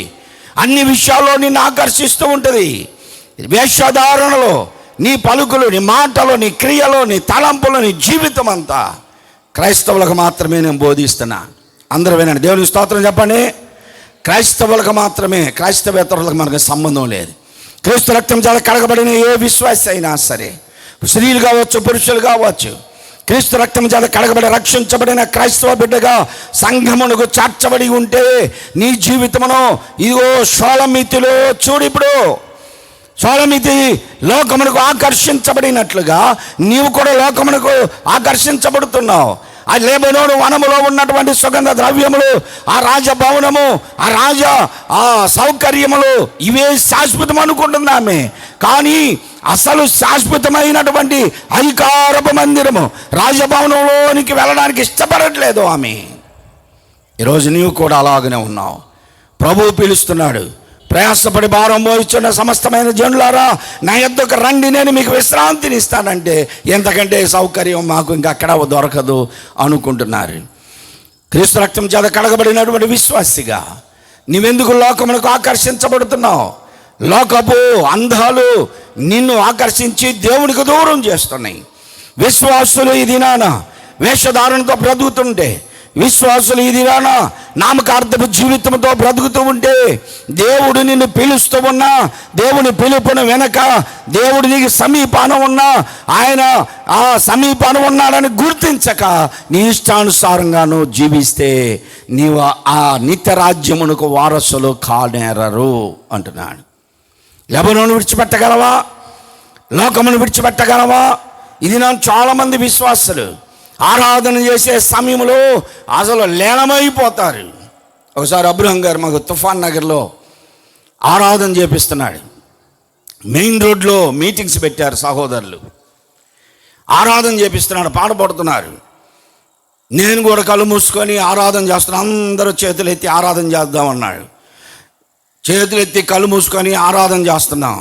అన్ని విషయాల్లో నిన్ను ఆకర్షిస్తూ ఉంటుంది. వేషధారణలో, నీ పలుకులు, నీ మాటలు, నీ క్రియలు, నీ తలంపులు, నీ జీవితం అంతా క్రైస్తవులకు మాత్రమే నేను బోధిస్తున్నా. అందరూ వినండి, దేవుని స్తోత్రం చెప్పండి. క్రైస్తవులకు మాత్రమే, క్రైస్తవేతరులకు మనకు సంబంధం లేదు. క్రీస్తు రక్తం చాలా కడగబడిన ఏ విశ్వాసి అయినా సరే, స్త్రీలు కావచ్చు, పురుషులు కావచ్చు, క్రీస్తు రక్తం చేత కడగబడి రక్షించబడిన క్రైస్తవ బిడ్డగా సంఘమునకు చేర్చబడి ఉంటే నీ జీవితమును ఇదిగో షోలమీతిలో చూడు. ఇప్పుడు షోలమీతి లోకమునకు ఆకర్షించబడినట్లుగా నీవు కూడా లోకమునకు ఆకర్షించబడుతున్నావు. ఆ లెబనోను వనములో ఉన్నటువంటి సుగంధ ద్రవ్యములు, ఆ రాజభవనము, ఆ రాజ ఆ సౌకర్యములు ఇవే శాశ్వతం అనుకుంటున్నామే. కానీ అసలు శాశ్వతమైనటువంటి అధికారపు మందిరము, రాజభవనంలోనికి వెళ్ళడానికి ఇష్టపడట్లేదు ఆమె. ఈరోజు నీవు కూడా అలాగనే ఉన్నావు. ప్రభువు పిలుస్తున్నాడు, ప్రయాసపడి భారం మోయిస్తున్న సమస్తమైన జనులారా నా యొద్దకు రండి, నేను మీకు విశ్రాంతిని ఇస్తానంటే ఎంతకంటే సౌకర్యం మాకు ఇంకా అక్కడ దొరకదు అనుకుంటున్నారు. క్రీస్తు రక్తం చేత కడగబడినటువంటి విశ్వాసిగా నీవెందుకు లోకమునకు ఆకర్షించబడుతున్నావు? లోకపు అందాలు నిన్ను ఆకర్షించి దేవునికి దూరం చేస్తున్నాయి. విశ్వాసులు ఈ దినాన వేషధారణతో బ్రతుకుతుంటే, విశ్వాసులు ఈ దినాన నామకార్థపు జీవితంతో బ్రతుకుతూ ఉంటే, దేవుడు నిన్ను పిలుస్తూ ఉన్నా, దేవుని పిలుపును వెనక దేవుడు నీకు సమీపాన ఉన్నా, ఆయన ఆ సమీపాన ఉన్నాడని గుర్తించక నీ ఇష్టానుసారంగాను జీవిస్తే నీవు ఆ నిత్య రాజ్యమునకు వారసులు కానేరరు అంటున్నాడు. లెబనోను విడిచిపెట్టగలవా? లోకమును విడిచిపెట్టగలవా? ఇది నా చాలామంది విశ్వాసులు ఆరాధన చేసే సమయంలో అసలు లీనమైపోతారు. ఒకసారి అబ్రహం గారు మాకు తుఫాన్ నగర్లో ఆరాధన చేపిస్తున్నాడు. మెయిన్ రోడ్లో మీటింగ్స్ పెట్టారు సహోదరులు, ఆరాధన చేపిస్తున్నాడు, పాట పాడుతున్నారు. నేను కూడా కళ్ళు మూసుకొని ఆరాధన చేస్తున్నాను. అందరూ చేతులు ఎత్తి ఆరాధన చేద్దామన్నాడు. చేతులు ఎత్తి కళ్ళు మూసుకొని ఆరాధన చేస్తున్నాం.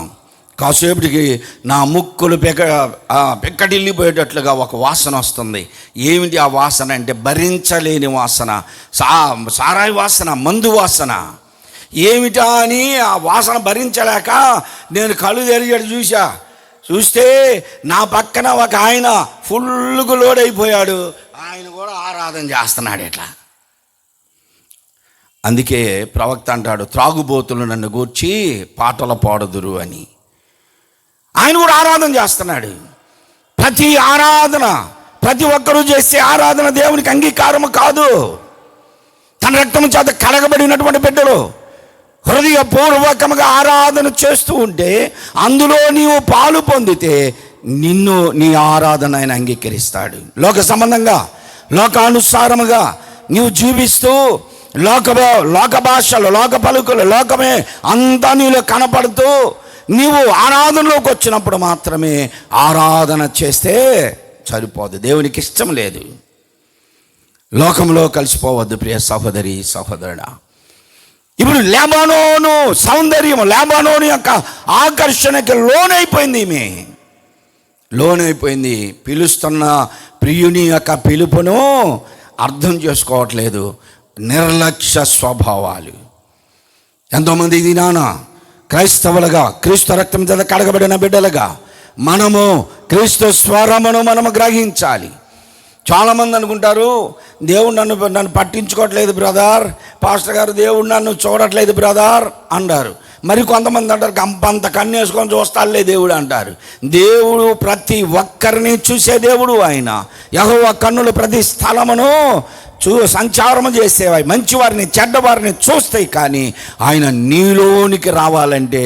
కాసేపటికి నా ముక్కులు పెక్కటిల్లిపోయేటట్లుగా ఒక వాసన వస్తుంది. ఏమిటి ఆ వాసన అంటే భరించలేని వాసన, సారాయి వాసన, మందు వాసన. ఏమిటా అని ఆ వాసన భరించలేక నేను కళ్ళు తెరిచాడు చూస్తే నా పక్కన ఒక ఆయన ఫుల్గా లోడ్ అయిపోయాడు. ఆయన కూడా ఆరాధన చేస్తున్నాడు. ఇట్లా అందుకే ప్రవక్త అంటాడు, త్రాగుబోతులు నన్ను గూర్చి పాటలు పాడుదురు అని. ఆయన కూడా ఆరాధన చేస్తున్నాడు. ప్రతి ఆరాధన, ప్రతి ఒక్కరూ చేసే ఆరాధన దేవునికి అంగీకారము కాదు. తన రక్తము చేత కడగబడినటువంటి బిడ్డలు హృదయపూర్వకముగా ఆరాధన చేస్తూ ఉంటే, అందులో నీవు పాలు పొందితే నీ ఆరాధన ఆయన అంగీకరిస్తాడు. లోక సంబంధంగా, లోకానుసారముగా నీవు జీవిస్తూ లోక భాషలు, లోక పలుకులు, లోకమే అంతా నీలో కనపడుతూ నీవు ఆరాధనలోకి వచ్చినప్పుడు మాత్రమే ఆరాధన చేస్తే సరిపోదు. దేవునికి ఇష్టం లేదు. లోకంలో కలిసిపోవద్దు ప్రియ సహోదరి సహోదరుడా. ఇప్పుడు లెబానోను సౌందర్యం, లెబానోను యొక్క ఆకర్షణకి లోనైపోయింది. పిలుస్తున్న ప్రియుని యొక్క పిలుపును అర్థం చేసుకోవట్లేదు. నిర్లక్ష్య స్వభావాలు. ఎంతోమంది ఇది క్రైస్తవులుగా, క్రీస్తు రక్తం చేత కడగబడిన బిడ్డలుగా మనము క్రీస్తు స్వరమును మనము గ్రహించాలి. చాలామంది అనుకుంటారు, దేవుడు నన్ను పట్టించుకోవట్లేదు బ్రదర్, పాస్టర్ గారు దేవుడు నన్ను చూడట్లేదు బ్రదర్ అన్నారు. మరి కొంతమంది అంటారు, గంపంత కన్ను వేసుకొని చూస్తాలే దేవుడు అంటారు. దేవుడు ప్రతి ఒక్కరిని చూసే దేవుడు. ఆయన యెహోవా కన్నులు ప్రతి స్థలమును సంచారము చేసేవాయి, మంచివారిని చెడ్డవారిని చూస్తాయి. కానీ ఆయన నీలోనికి రావాలంటే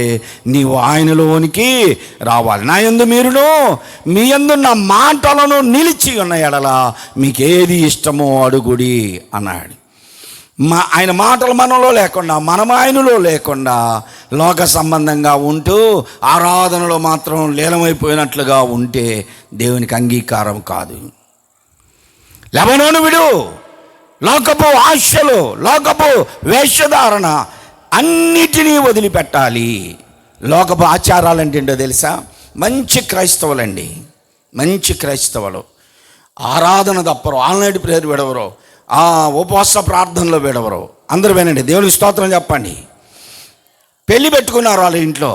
నీవు ఆయనలోనికి రావాలి. నా యందు మీరును మీ యందు నా మాటలను నిలిచి ఉన్న ఎడల మీకేది ఇష్టమో అడుగుడి అన్నాడు. ఆయన మాటలు మనలో లేకుండా, మనం ఆయనలో లేకుండా లోక సంబంధంగా ఉంటూ ఆరాధనలో మాత్రం లీనమైపోయినట్లుగా ఉంటే దేవునికి అంగీకారం కాదు. లెబానోను విడు. లోకపు ఆశలు, లోకపు వేషధారణ అన్నిటినీ వదిలిపెట్టాలి. లోకపు ఆచారాలు అంటే ఏంటో తెలుసా? మంచి క్రైస్తవులండి, మంచి క్రైస్తవులు ఆరాధన తప్పరు, ఆన్లైన్ ప్రేయర్ విడవరు, ఉపవాస ప్రార్థనలో విడవరు. అందరూ వినండి, దేవునికి స్తోత్రం చెప్పండి. పెళ్ళి పెట్టుకున్నారు వాళ్ళ ఇంట్లో.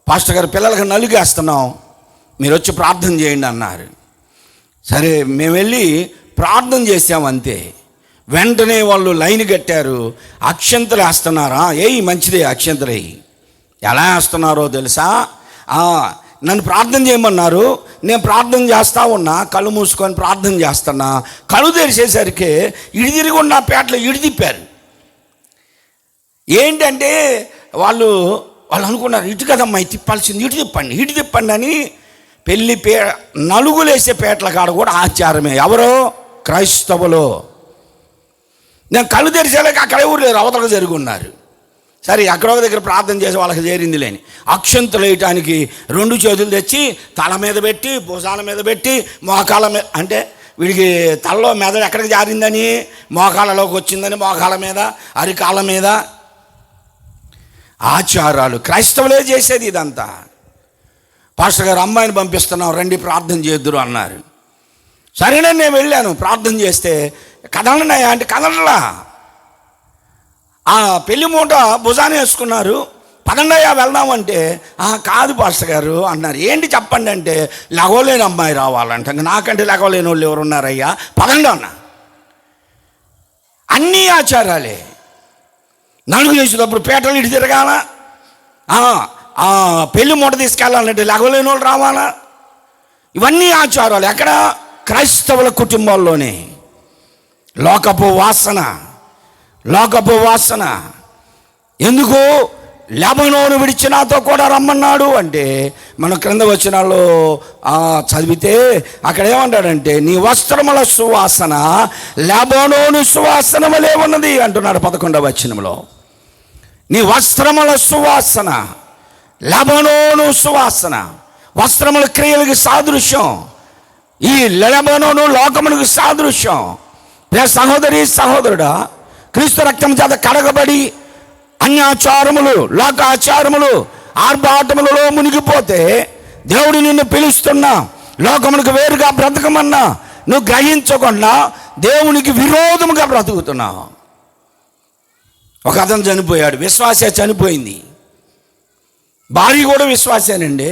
పాస్టర్ గారు పిల్లలకి నలుగేస్తున్నాం, మీరు వచ్చి ప్రార్థన చేయండి అన్నారు. సరే మేము వెళ్ళి ప్రార్థన చేసాము అంతే. వెంటనే వాళ్ళు లైన్ కట్టారు. అక్షంతలు వేస్తున్నారా? మంచిదే, అక్షంతలు ఎలా వేస్తున్నారో తెలుసా? నన్ను ప్రార్థన చేయమన్నారు. నేను ప్రార్థన చేస్తూ ఉన్నా, కళ్ళు మూసుకొని ప్రార్థన చేస్తున్నా. కళ్ళు తెరిచేసరికి ఇడిదిరిగి ఉన్న పేటలో తిప్పారు. ఏంటంటే వాళ్ళు అనుకున్నారు, ఇటు కదమ్మా తిప్పాల్సింది, ఇటు తిప్పండి అని. పెళ్ళి నలుగులేసే పేటల కాడ కూడా ఆచారమే. ఎవరో క్రైస్తవులు. నేను కళ్ళు తెరిచేలాక అక్కడ ఎవరు లేరు, అవతలకు జరిగి ఉన్నారు. సరే ఎక్కడో దగ్గర ప్రార్థన చేసి వాళ్ళకి చేరింది లేని అక్షంతలు వేయటానికి 2 చేతులు తెచ్చి తల మీద పెట్టి, భుజాల మీద పెట్టి, మోకాళ్ళ మీద, అంటే వీడికి తలలో మెదడు ఎక్కడికి జారిందని, మోకాళ్ళలోకి వచ్చిందని మోకాళ్ళ మీద, అరికాళ్ళ మీద ఆచారాలు. క్రైస్తవులే చేసేది ఇదంతా. పాస్టర్ గారు అమ్మాయిని పంపిస్తున్నాం, రండి ప్రార్థన చేద్దురు అన్నారు. సరేనని నేను వెళ్ళాను. ప్రార్థన చేస్తే కదలన్నాయా అంటే కదలలా. పెళ్లి మూట భుజాన్ని వేసుకున్నారు. పదండయ్యా వెళ్దామంటే కాదు పాస్టర్ గారు అన్నారు. ఏంటి చెప్పండి అంటే, లెగవలేని అమ్మాయి రావాలంట. నాకంటే లెగవలేని వాళ్ళు ఎవరు ఉన్నారయ్యా, పదండి అన్న. అన్నీ ఆచారాలే. నలుగు చేసేటప్పుడు పేటలు ఇటు తిరగాల, పెళ్లి మూట తీసుకెళ్ళాలంటే లెగవలేని వాళ్ళు రావాలా. ఇవన్నీ ఆచారాలు. ఎక్కడ? క్రైస్తవుల కుటుంబాల్లోనే. లోకపు వాసన. ఎందుకు? లెబానోను విడిచి నాతో కూడా రమ్మన్నాడు అంటే, మన క్రింద వచనాల్లో చదివితే అక్కడ ఏమంటాడంటే, నీ వస్త్రముల సువాసన లెబానోను సువాసన వలె ఉన్నది అంటున్నాడు 11వ వచనంలో. నీ వస్త్రముల సువాసన, లెబానోను సువాసన. వస్త్రముల క్రియలకు సాదృశ్యం. ఈ లెబానోను లోకములకు సాదృశ్యం. సహోదరి సహోదరుడా, క్రీస్తు రక్తం చేత కడగబడి అన్యాచారములు, లోకాచారములు, ఆర్భాటములలో మునిగిపోతే దేవుడు నిన్ను పిలుస్తున్నా, లోకమునికి వేరుగా బ్రతకమన్నా నువ్వు గ్రహించకుండా దేవునికి విరోధముగా బ్రతుకుతున్నావు. ఒక అతను చనిపోయాడు, విశ్వాసే చనిపోయింది. భార్య కూడా విశ్వాసేనండి.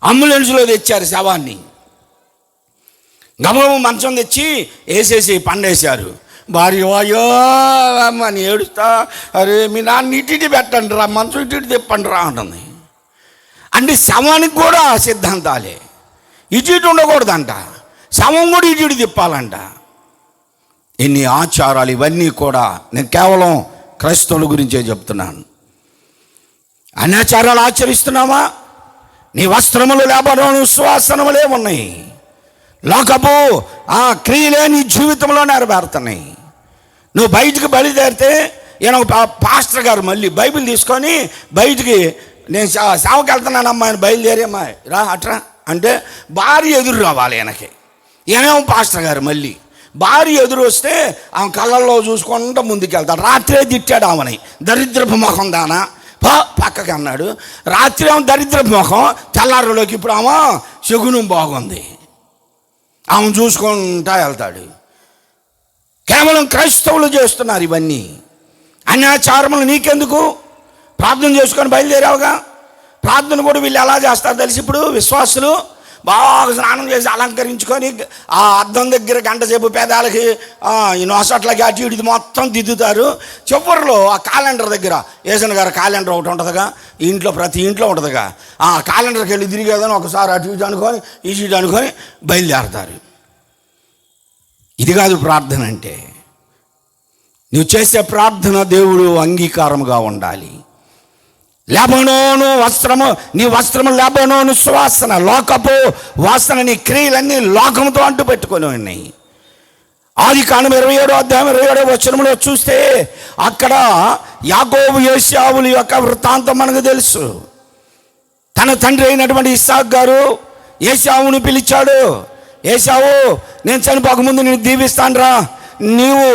అంబులెన్స్లో తెచ్చారు శవాన్ని. గమనం మంచం తెచ్చి వేసేసి పండేశారు. భార్య అయ్యో అని ఏడుస్తా, అరే మీ నాన్న ఇటు పెట్టండి రా, మంచం ఇటు తిప్పండి రా అంటుంది. అంటే శవానికి కూడా సిద్ధాంతాలే, ఇటు ఉండకూడదంట, శవం కూడా ఇటు తిప్పాలంట. ఎన్ని ఆచారాలు ఇవన్నీ కూడా. నేను కేవలం క్రైస్తవుల గురించే చెప్తున్నాను. అనాచారాలు ఆచరిస్తున్నామా? నీ వస్త్రములు లేబనోను సువాసనములే ఉన్నాయి. లోకపు ఆ క్రియలే నీ జీవితంలో నెరవేరుతున్నాయి. నువ్వు బయటికి బయలుదేరితే ఈయన పాస్టర్ గారు మళ్ళీ బైబిల్ తీసుకొని బయటికి, నేను సేవకి వెళ్తున్నానమ్మా, ఆయన బయలుదేరి అమ్మాయి రా అట్రా అంటే భార్య ఎదురు రావాలి ఈయనకి. ఈయనేమో పాస్టర్ గారు మళ్ళీ భార్య ఎదురు వస్తే ఆమె కళ్ళల్లో చూసుకుంటూ ముందుకు వెళ్తాడు. రాత్రే తిట్టాడు ఆమెని, దరిద్రపు ముఖం దానా పక్కకి అన్నాడు. రాత్రి ఏమో దరిద్రపు ముఖం, తెల్లారులోకి ఇప్పుడు ఆమె శగునం బాగుంది, ఆమె చూసుకుంటా వెళ్తాడు. కేవలం క్రైస్తవులు చేస్తున్నారు ఇవన్నీ. అన్యాచారములు నీకెందుకు? ప్రార్థన చేసుకొని బయలుదేరావుగా. ప్రార్థన కూడా వీళ్ళు ఎలా చేస్తారు తెలిసి, ఇప్పుడు విశ్వాసులు బాగా స్నానం చేసి అలంకరించుకొని ఆ అద్దం దగ్గర గంట సేపు పేదాలకి ఈ నొసట్లకి అటు ఇటు మొత్తం దిద్దుతారు. చివరిలో ఆ క్యాలెండర్ దగ్గర, ఏసన్ గారు క్యాలెండర్ ఒకటి ఉంటుందిగా ఇంట్లో, ప్రతి ఇంట్లో ఉంటుందిగా, ఆ క్యాలెండర్కి వెళ్ళి తిరిగేదని ఒకసారి అటు ఇటు అనుకొని ఇటు అనుకొని బయలుదేరతారు. ఇది కాదు ప్రార్థన అంటే. నువ్వు చేసే ప్రార్థన దేవుడు అంగీకారముగా ఉండాలి. లెబనోను వస్త్రము, నీ వస్త్రము లెబనోను సువాసన, లోకపు వాసన, నీ క్రియలన్నీ లోకముతో అంటు పెట్టుకొని ఉన్నాయి. ఆదికాండం 27వ అధ్యాయం 27వ వచనంలో చూస్తే అక్కడ యాకోబు ఏశావుల యొక్క వృత్తాంతం మనకు తెలుసు. తన తండ్రి అయినటువంటి ఇస్సాకు గారు ఏశావుని పిలిచాడు. ఏశావు, నేను చనిపోకముందు నేను దీవిస్తాను రా, నీవు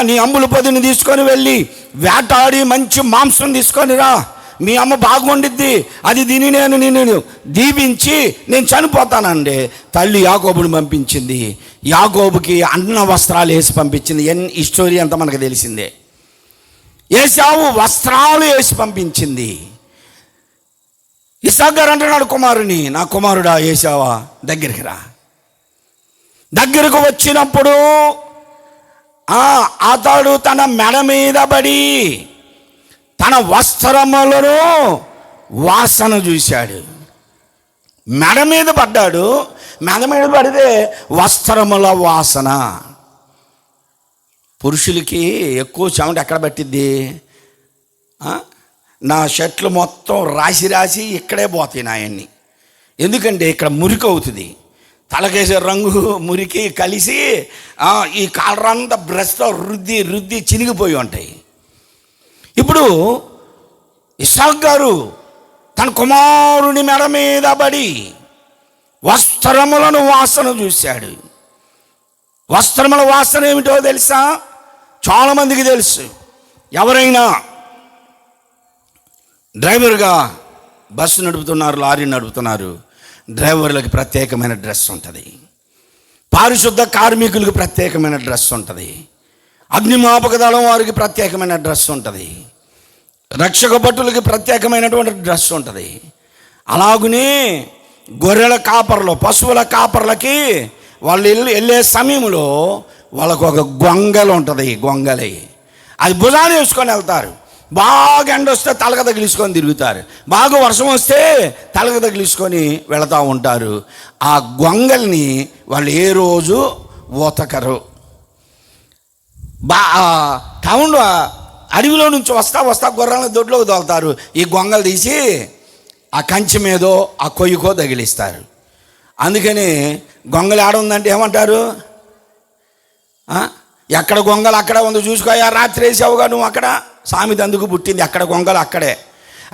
నీ అమ్ముల పొదిని తీసుకొని వెళ్ళి వేటాడి మంచి మాంసం తీసుకొని రా, మీ అమ్మ బాగుండిద్ది, అది దీని నేను నిన్ను దీవించి నేను చనిపోతానండి. తల్లి యాకోబుని పంపించింది. యాకోబుకి అన్న వస్త్రాలు వేసి పంపించింది. ఈ స్టోరీ అంతా మనకు తెలిసిందే. ఏశావు వస్త్రాలు వేసి పంపించింది. ఇస్సాకు గారు అంటున్నాడు కుమారుని, నా కుమారుడా ఏశావా దగ్గరికి రా. దగ్గరకు వచ్చినప్పుడు అతడు తన మెడ మీద పడి తన వస్త్రములను వాసన చూశాడు. మెడ మీద పడ్డాడు. మెడ మీద పడితే వస్త్రముల వాసన. పురుషులకి ఎక్కువ చెమట ఎక్కడ పట్టిద్ది? నా షర్ట్లు మొత్తం రాసి రాసి ఇక్కడే పోతాయి నాయన్ని. ఎందుకంటే ఇక్కడ మురికి అవుతుంది. తలకేసే రంగు మురికి కలిసి ఈ కాలరంతా బ్రష్తో రుద్ది రుద్ది చినిగిపోయి ఉంటాయి. ఇప్పుడు ఇస్సాకు గారు తన కుమారుని మెడ మీద పడి వస్త్రములను వాసన చూశాడు. వస్త్రముల వాసన ఏమిటో తెలుసా? చాలామందికి తెలుసు. ఎవరైనా డ్రైవర్గా బస్సు నడుపుతున్నారు, లారీ నడుపుతున్నారు, డ్రైవర్లకు ప్రత్యేకమైన డ్రెస్ ఉంటుంది. పారిశుద్ధ కార్మికులకు ప్రత్యేకమైన డ్రెస్ ఉంటుంది. అగ్నిమాపక దళం వారికి ప్రత్యేకమైన డ్రెస్ ఉంటుంది. రక్షక భటులకి ప్రత్యేకమైనటువంటి డ్రెస్ ఉంటుంది. అలాగనే గొర్రెల కాపర్లు, పశువుల కాపర్లకి వాళ్ళు వెళ్ళే సమయంలో వాళ్ళకు ఒక గొంగలు ఉంటుంది. గొంగలి అది భుజాన్ని వేసుకొని వెళ్తారు. బాగా ఎండ వస్తే తలక తగిలిసుకొని తిరుగుతారు. బాగా వర్షం వస్తే తలక తగిలిసుకొని వెళతూ ఉంటారు. ఆ గొంగల్ని వాళ్ళు ఏ రోజు ఊతకరు. టౌన్ అడవిలో నుంచి వస్తా గొర్రెలను దొడ్లోకి తోలుతారు. ఈ గొంగలు తీసి ఆ కంచె మీదో ఆ కొయ్యకో తగిలిస్తారు. అందుకని గొంగలు ఆడ ఉందంటే ఏమంటారు? ఎక్కడ గొంగలు అక్కడ ఉంది చూసుకోయా, రాత్రి వేసావుగా నువ్వు అక్కడ, సామెత అందుకు పుట్టింది. అక్కడ గొంగలు అక్కడే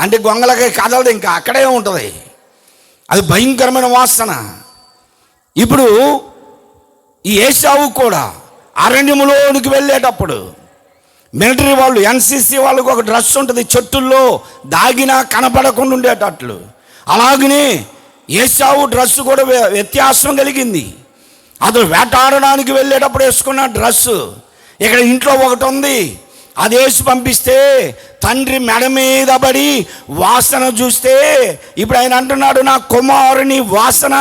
అంటే గొంగలకి కదలదు, ఇంకా అక్కడే ఉంటుంది. అది భయంకరమైన వాసన. ఇప్పుడు ఈ ఏశావు కూడా అరణ్యములోనికి వెళ్ళేటప్పుడు మిలిటరీ వాళ్ళు, ఎన్సీసీ వాళ్ళకు ఒక డ్రెస్ ఉంటుంది, చెట్టుల్లో దాగినా కనపడకుండా ఉండేటట్లు. అలాగనే ఏశావు డ్రెస్సు కూడా వ్యత్యాసం కలిగింది. అతను వేటాడడానికి వెళ్ళేటప్పుడు వేసుకున్న డ్రెస్సు ఇక్కడ ఇంట్లో ఒకటి ఉంది, అది వేసి పంపిస్తే తండ్రి మెడ మీద పడి వాసన చూస్తే ఇప్పుడు ఆయన అంటున్నాడు, నా కుమారుని వాసన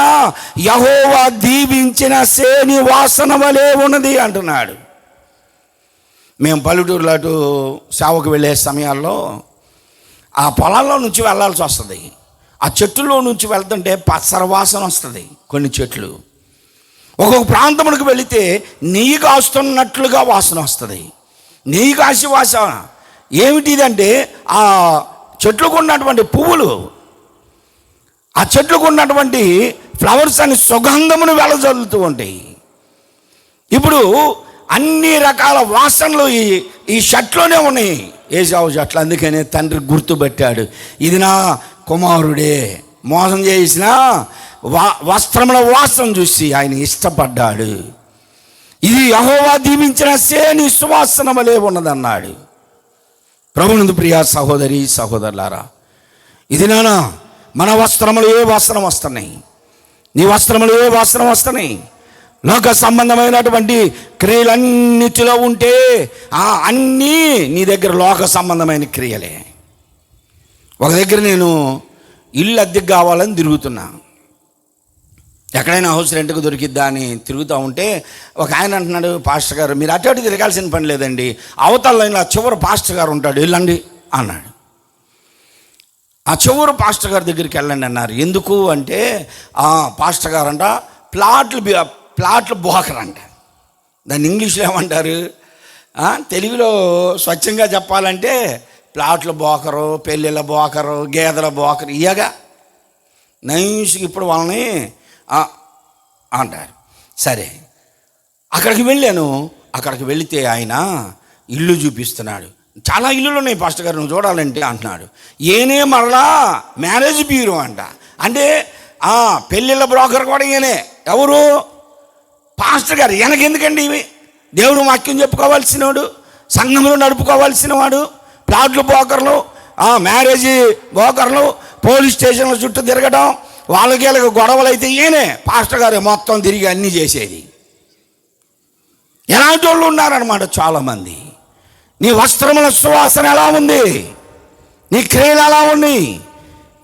యెహోవా దీవించిన సేని వాసన వలె ఉన్నది అంటున్నాడు. మేము పల్లెటూరులో అటు సేవకు వెళ్ళే సమయాల్లో ఆ పొలాల్లో నుంచి వెళ్ళాల్సి వస్తుంది. ఆ చెట్టులో నుంచి వెళ్తుంటే పచ్చర వాసన వస్తుంది. కొన్ని చెట్లు ఒక్కొక్క ప్రాంతమునికి వెళితే నెయ్యి కాస్తున్నట్లుగా వాసన వస్తుంది. నెయ్యి కాసి వాసన ఏమిటిదంటే ఆ చెట్లకు ఉన్నటువంటి పువ్వులు, ఆ చెట్లకు ఉన్నటువంటి ఫ్లవర్స్ అని సుగంధమును వెలజల్లుతూ ఉంటాయి. ఇప్పుడు అన్ని రకాల వాసనలు ఈ షర్ట్లోనే ఉన్నాయి, ఏసావు షర్ట్లు. అందుకనే తండ్రి గుర్తుపెట్టాడు, ఇది నా కుమారుడే. మోసం చేసిన వస్త్రముల వాసన చూసి ఆయన ఇష్టపడ్డాడు. ఇది యెహోవా దీవించిన సేని సువాసన వలె ఉన్నదన్నాడు. ప్రభునందు ప్రియ సహోదరి సహోదరులారా, ఇది నానా మన వస్త్రములు ఏ వాసన వస్తున్నాయి? నీ వస్త్రములు ఏ వాసన వస్తున్నాయి? లోక సంబంధమైనటువంటి క్రియలన్నిటిలో ఉంటే అన్నీ నీ దగ్గర లోక సంబంధమైన క్రియలే. ఒక దగ్గర నేను ఇల్లు అద్దెకు కావాలని తిరుగుతున్నా. ఎక్కడైనా హౌస్ రెంట్కు దొరికిద్దా అని తిరుగుతూ ఉంటే ఒక ఆయన అంటున్నాడు, పాస్టర్ గారు మీరు అటు అటు తిరగాల్సిన పని లేదండి, అవతల లైన్లో చివరి పాస్టర్ గారు ఉంటాడు, వెళ్ళండి అన్నాడు. ఆ చివరి పాస్టర్ గారి దగ్గరికి వెళ్ళండి అన్నారు. ఎందుకు అంటే పాస్టర్ గారు అంట ప్లాట్లు బోకర్ అంట. దాన్ని ఇంగ్లీష్లో ఏమంటారు? తెలుగులో స్వచ్ఛంగా చెప్పాలంటే ప్లాట్ల బోకరు, పెళ్ళిళ్ళ బోకరు, గేదెల బోకరు ఇయ్యగా నైస్గా ఇప్పుడు వాళ్ళని అంటారు. సరే, అక్కడికి వెళ్ళాను. అక్కడికి వెళితే ఆయన ఇల్లు చూపిస్తున్నాడు. చాలా ఇల్లులు ఉన్నాయి పాస్టర్ గారు, నువ్వు చూడాలంటే అంటున్నాడు. ఏనే మరలా మ్యారేజ్ బ్యూరో అంట. అంటే పెళ్ళిళ్ళ బ్రోకర్ కూడా ఈయనే. ఎవరు? పాస్టర్ గారు. వెనకెందుకండి ఇవి? దేవుడు వాక్యం చెప్పుకోవాల్సినవాడు, సంఘంలో నడుపుకోవాల్సిన వాడు, ప్లాట్లు బ్రోకర్లు, మ్యారేజీ బ్రోకర్లు, పోలీస్ స్టేషన్ల చుట్టూ తిరగడం, వాళ్ళకి గొడవలు అయితే ఈయనే పాస్టర్ గారు మొత్తం తిరిగి అన్నీ చేసేది. ఎలాంటి వాళ్ళు ఉన్నారన్నమాట చాలామంది. నీ వస్త్రముల సువాసన ఎలా ఉంది? నీ క్రియలు ఎలా ఉన్నాయి?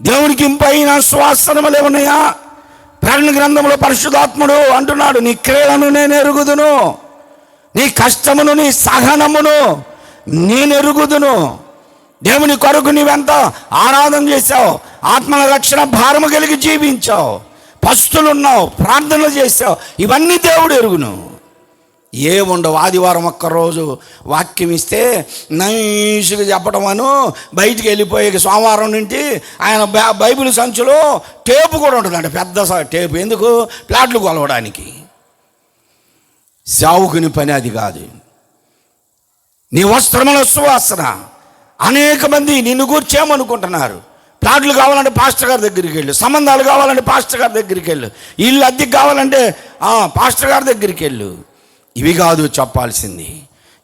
దేవునికి ఇంపైన సువాసనములే ఉన్నాయా? ప్రకటన గ్రంథంలో పరిశుద్ధాత్ముడు అంటున్నాడు, నీ క్రియలను నేను ఎరుగుదును, నీ కష్టమును నీ సహనమును నేను ఎరుగుదును. దేవుని కొరకు నీవెంత ఆరాధన చేశావు, ఆత్మల రక్షణ భారము కలిగి జీవించావు, పస్తులున్నావు, ప్రార్థనలు చేశావు, ఇవన్నీ దేవుడు ఎరుగును. ఏముండవు. ఆదివారం ఒక్కరోజు వాక్యం ఇస్తే నైస్గా చెప్పడం అను బయటికి వెళ్ళిపోయే సోమవారం నుండి ఆయన బైబిల్ సంచులో టేపు కూడా ఉంటుందంట, పెద్ద టేపు. ఎందుకు? ప్లాట్లు కొలవడానికి. సావుకుని పని అది కాదు. నీ వస్త్రముల సువాసన. అనేక మంది నిన్ను కూర్చేమనుకుంటున్నారు. ప్లాట్లు కావాలంటే పాస్టర్ గారి దగ్గరికి వెళ్ళు, సంబంధాలు కావాలంటే పాస్టర్ గారి దగ్గరికి వెళ్ళు, ఇల్లు అద్దెకి కావాలంటే పాస్టర్ గారి దగ్గరికి వెళ్ళు. ఇవి కాదు చెప్పాల్సింది.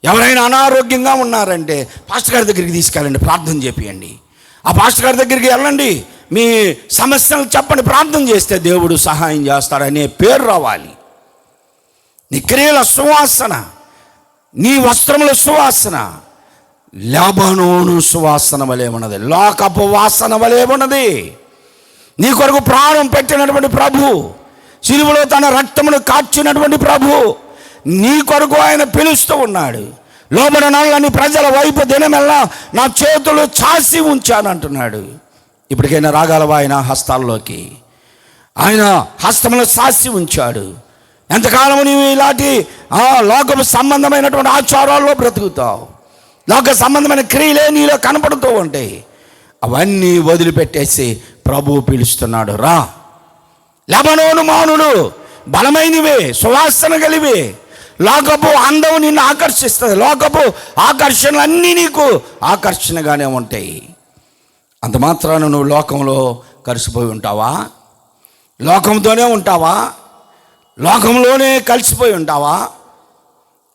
ఎవరైనా అనారోగ్యంగా ఉన్నారంటే పాస్టర్ గారి దగ్గరికి తీసుకెళ్ళండి, ప్రార్థన చేపియండి. ఆ పాస్టర్ గారి దగ్గరికి వెళ్ళండి, మీ సమస్యలు చెప్పండి, ప్రార్థన చేస్తే దేవుడు సహాయం చేస్తాడనే పేరు రావాలి. నీ క్రియల సువాసన, నీ వస్త్రముల సువాసన లెబానోను సువాసన వలె ఉన్నది, లోకపు వాసన వలె ఉన్నది. నీ కొరకు ప్రాణం పెట్టినటువంటి ప్రభు, సిలువలో తన రక్తమును కార్చినటువంటి ప్రభు, నీ కొరకు ఆయన పిలుస్తూ ఉన్నాడు. లోబడనల్లని ప్రజల వైపు దినమెల్లా నా చేతులు చాసి ఉంచానంటున్నాడు. ఇప్పటికైనా రాగలవా ఆయన హస్తాల్లోకి? ఆయన హస్తములు చాసి ఉంచాడు. ఎంతకాలము నీవు ఇలాంటి లోకపు సంబంధమైనటువంటి ఆచారాల్లో బ్రతుకుతావు, లోక సంబంధమైన క్రియలే నీలో కనపడుతూ ఉంటాయి. అవన్నీ వదిలిపెట్టేసి ప్రభువు పిలుస్తున్నాడు, రా. లెబానోను మానులు బలమైనవే, సువాసన కలివే. లోకపు అందం నిన్ను ఆకర్షిస్తుంది, లోకపు ఆకర్షణలు అన్నీ నీకు ఆకర్షణగానే ఉంటాయి. అంత మాత్రాన నువ్వు లోకంలో కలిసిపోయి ఉంటావా? లోకంతోనే ఉంటావా? లోకంలోనే కలిసిపోయి ఉంటావా?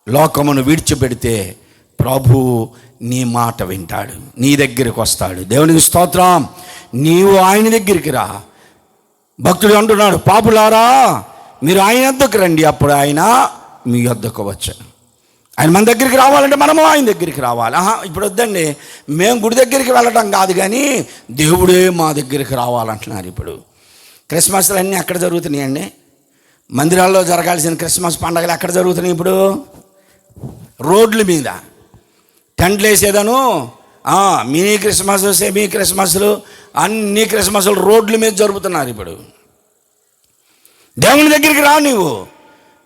లోకమును విడిచిపెడితే ప్రభు నీ మాట వింటాడు, నీ దగ్గరికి వస్తాడు. దేవునికి స్తోత్రం. నీవు ఆయన దగ్గరికి రా. భక్తుడు అంటున్నాడు, పాపులారా మీరు ఆయన వద్దకు రండి, అప్పుడు ఆయన మీ వద్దకు వచ్చాను. ఆయన మన దగ్గరికి రావాలంటే మనము ఆయన దగ్గరికి రావాలి. ఇప్పుడు వద్దండి, మేము గుడి దగ్గరికి వెళ్ళటం కాదు కానీ దేవుడే మా దగ్గరికి రావాలంటున్నారు. ఇప్పుడు క్రిస్మస్లు అన్నీ ఎక్కడ జరుగుతున్నాయండి? మందిరాల్లో జరగాల్సిన క్రిస్మస్ పండుగలు ఎక్కడ జరుగుతున్నాయి? ఇప్పుడు రోడ్ల మీద. టెంట్లు వేసేదాను, మినీ క్రిస్మస్, సెమీ క్రిస్మస్లు, అన్ని క్రిస్మస్లు రోడ్ల మీద జరుపుతున్నారు. ఇప్పుడు దేవుని దగ్గరికి రా, నీవు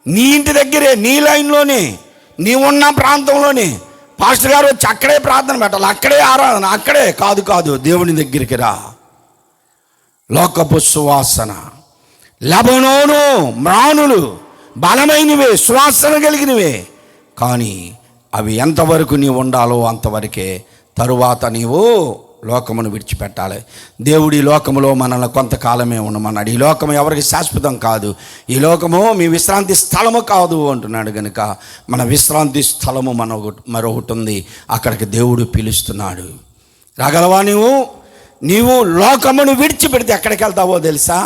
నీ ఇంటి దగ్గరే, నీ లైన్లోనే, నీవున్న ప్రాంతంలోనే పాస్టర్ గారు వచ్చి అక్కడే ప్రార్థన పెట్టాలి, అక్కడే ఆరాధన, అక్కడే కాదు, దేవుని దగ్గరికి రా. లోకపు సువాసన, లెబనోను మ్రానులు బలమైనవే, సువాసన కలిగినవే, కానీ అవి ఎంతవరకు నీవు ఉండాలో అంతవరకే. తరువాత నీవు లోకమును విడిచిపెట్టాలి. దేవుడి లోకములో మనల్ని కొంతకాలమే ఉండమన్నాడు. ఈ లోకము ఎవరికి శాశ్వతం కాదు, ఈ లోకము మీ విశ్రాంతి స్థలము కాదు అంటున్నాడు. కనుక మన విశ్రాంతి స్థలము మరొకటి ఉంది, అక్కడికి దేవుడు పిలుస్తున్నాడు. రాగలవా? నీవు లోకమును విడిచిపెడితే ఎక్కడికి వెళ్తావో తెలుసా?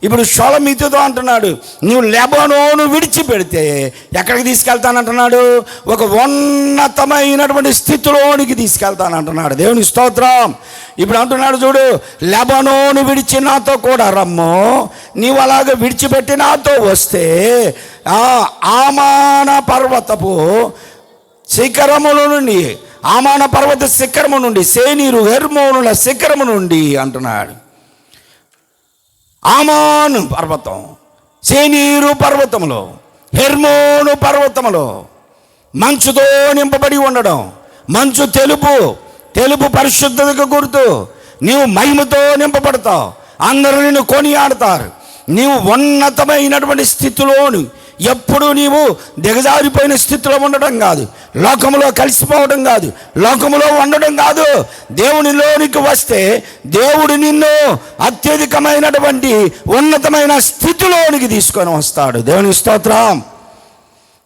ఇప్పుడు షోలమీతుతో అంటున్నాడు, నువ్వు లెబనోను విడిచిపెడితే ఎక్కడికి తీసుకెళ్తానంటున్నాడు? ఒక ఉన్నతమైనటువంటి స్థితిలోనికి తీసుకెళ్తానంటున్నాడు. దేవుని స్తోత్రం. ఇప్పుడు అంటున్నాడు చూడు, లెబనోను విడిచి నాతో కూడా రమ్ము, నీవు అలాగ విడిచిపెట్టి నాతో వస్తే ఆమాన పర్వతపు శిఖరముల నుండి, ఆమాన పర్వత శిఖరము నుండి, సేనీరు హెర్మోనుల శిఖరము నుండి అంటున్నాడు. ఆమాను పర్వతం, సేనీరు పర్వతములో, హెర్మోను పర్వతములో మంచుతో నింపబడి ఉండడం. మంచు తెలుపు పరిశుద్ధతకు గుర్తు. నీవు మహిమతో నింపబడతావు, అందరూ నిన్ను కొనియాడతారు. నీవు ఉన్నతమైనటువంటి స్థితిలోను, ఎప్పుడు నీవు దిగజారిపోయిన స్థితిలో ఉండడం కాదు, లోకములో కలిసిపోవడం కాదు, లోకములో ఉండడం కాదు. దేవునిలోనికి వస్తే దేవుడు నిన్ను అత్యధికమైనటువంటి ఉన్నతమైన స్థితిలోనికి తీసుకొని వస్తాడు. దేవుని స్తోత్రం.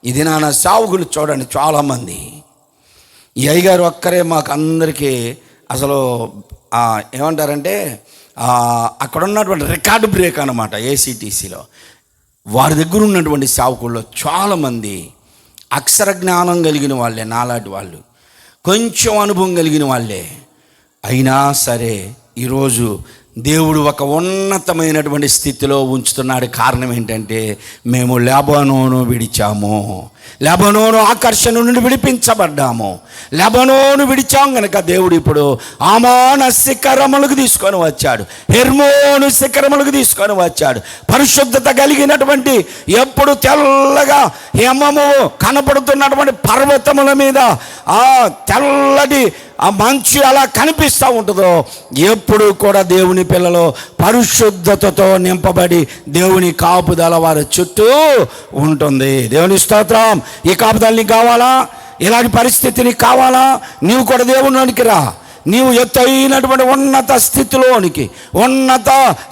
ఇది నా సేవకులు చూడండి, చాలామంది. ఈ అయ్యగారు ఒక్కరే మాకు అందరికీ అసలు ఏమంటారంటే అక్కడ ఉన్నటువంటి రికార్డు బ్రేక్ అన్నమాట. ఏసీటీసీలో వారి దగ్గర ఉన్నటువంటి సేవకుల్లో చాలామంది అక్షర జ్ఞానం కలిగిన వాళ్ళే, నాలాంటి వాళ్ళు, కొంచెం అనుభవం కలిగిన వాళ్ళే. అయినా సరే ఈరోజు దేవుడు ఒక ఉన్నతమైనటువంటి స్థితిలో ఉంచుతున్నాడు. కారణం ఏంటంటే మేము లెబనోను విడిచాము, లెబనోను ఆకర్షణ నుండి విడిపించబడ్డాము. లెబనోను విడిచాం కనుక దేవుడు ఇప్పుడు ఆమాన శిఖరములకు తీసుకొని వచ్చాడు, హెర్మోను శిఖరములకు తీసుకొని వచ్చాడు. పరిశుద్ధత కలిగినటువంటి, ఎప్పుడు తెల్లగా హేమము కనపడుతున్నటువంటి పర్వతముల మీద తెల్లటి ఆ మంచు అలా కనిపిస్తూ ఉంటుందో, ఎప్పుడు కూడా దేవుని పిల్లలు పరిశుద్ధతతో నింపబడి దేవుని కాపుదల వారి చుట్టూ ఉంటుంది. దేవుని స్తోత్రం. ఈ కాపుదల నీకు కావాలా? ఇలాంటి పరిస్థితి నీకు కావాలా? నీవు కూడా దేవునిలోనికి రా. నీవు ఎత్తైనటువంటి ఉన్నత స్థితిలోనికి, ఉన్నత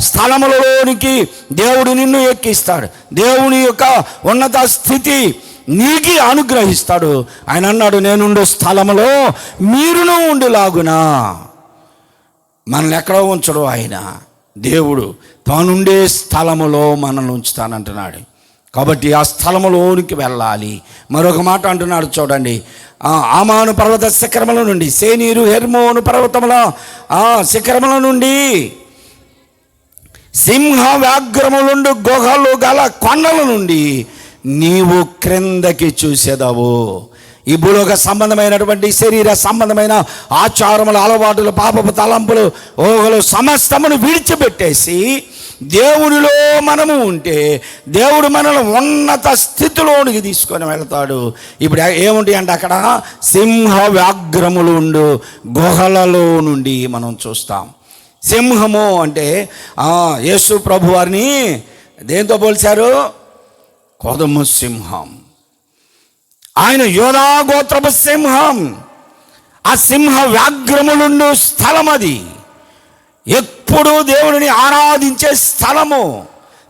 స్థలములలోనికి దేవుడు నిన్ను ఎక్కిస్తాడు. దేవుని యొక్క ఉన్నత స్థితి నీకి అనుగ్రహిస్తాడు. ఆయన అన్నాడు, నేనుండే స్థలములో మీరును ఉండిలాగునా. మనల్ని ఎక్కడో ఉంచడు ఆయన. దేవుడు తానుండే స్థలములో మనల్ని ఉంచుతానంటున్నాడు. కాబట్టి ఆ స్థలములోనికి వెళ్ళాలి. మరొక మాట అంటున్నాడు చూడండి, ఆమాను పర్వత శిఖరముల నుండి, సేనీరు హెర్మోను పర్వతముల శిఖరముల నుండి, సింహ వ్యాఘ్రములుండు గుహలు గల కొండల నుండి నీవు క్రిందకి చూసేదావు. ఈ భూలోక సంబంధమైనటువంటి, శరీర సంబంధమైన ఆచారములు, అలవాటులు, పాపపు తలంపులు, ఊహలు సమస్తమును విడిచిపెట్టేసి దేవునిలో మనము ఉంటే దేవుడు మనల్ని ఉన్నత స్థితిలోనికి తీసుకొని వెళ్తాడు. ఇప్పుడు ఏముంటాయి అంటే అక్కడ సింహ వ్యాఘ్రములు ఉండు గుహలలో నుండి మనం చూస్తాం. సింహము అంటే యేసు ప్రభు వారిని దేంతో పోల్చారు? కొదమ సింహం. ఆయన యోధా గోత్రపు సింహం. ఆ సింహ వ్యాఘ్రములుండు స్థలం అది. ఎప్పుడు దేవుడిని ఆరాధించే స్థలము.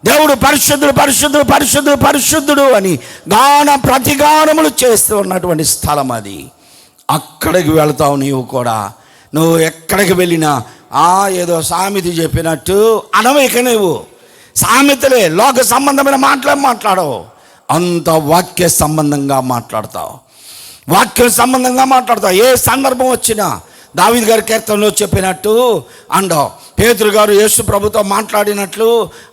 దేవుడు పరిశుద్ధుడు పరిశుద్ధుడు పరిశుద్ధుడు పరిశుద్ధుడు అని గాన ప్రతిగానములు చేస్తూ ఉన్నటువంటి స్థలం అది. అక్కడికి వెళతావు నీవు కూడా. నువ్వు ఎక్కడికి వెళ్ళినా ఏదో సామెత చెప్పినట్టు అనవేక. నువ్వు సామెతలే, లోక సంబంధమైన మాట్లాడవు. అంత వాక్య సంబంధంగా మాట్లాడతావు, వాక్య సంబంధంగా మాట్లాడతావు. ఏ సందర్భం వచ్చినా దావీదు గారి కీర్తనలో చెప్పినట్టు అండవు, పేతురు గారు యేసు ప్రభుతో మాట్లాడినట్లు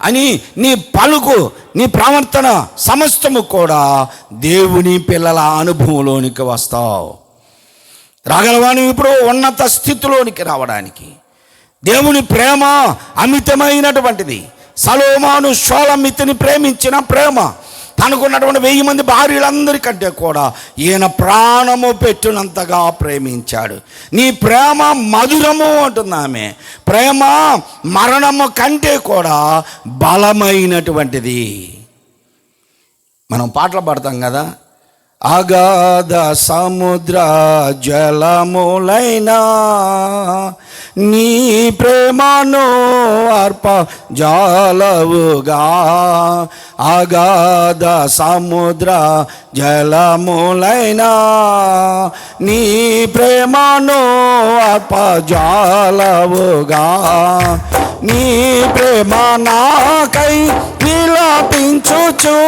అని నీ పలుకు, నీ ప్రవర్తన సమస్తము కూడా దేవుని పిల్లల అనుభవంలోనికి వస్తావు. రాగలవా నువ్వు ఇప్పుడు ఉన్నత స్థితిలోనికి రావడానికి? దేవుని ప్రేమ అమితమైనటువంటిది. సొలొమోను షూలమ్మితిని ప్రేమించిన ప్రేమ తనకున్నటువంటి 1000 మంది భార్యలందరికంటే కూడా ఈయన ప్రాణము పెట్టినంతగా ప్రేమించాడు. నీ ప్రేమ మధురము అంటుంది ఆమె. ప్రేమ మరణము కంటే కూడా బలమైనటువంటిది. మనం పాటలు పాడతాం కదా, అగాధ సముద్ర జలములైనా నీ ప్రేమను అర్ప జాలవుగా, అగాధ సముద్ర జలములైనా నీ ప్రేమను అర్ప జాలవుగా, నీ ప్రేమ నాకై విలపించుచు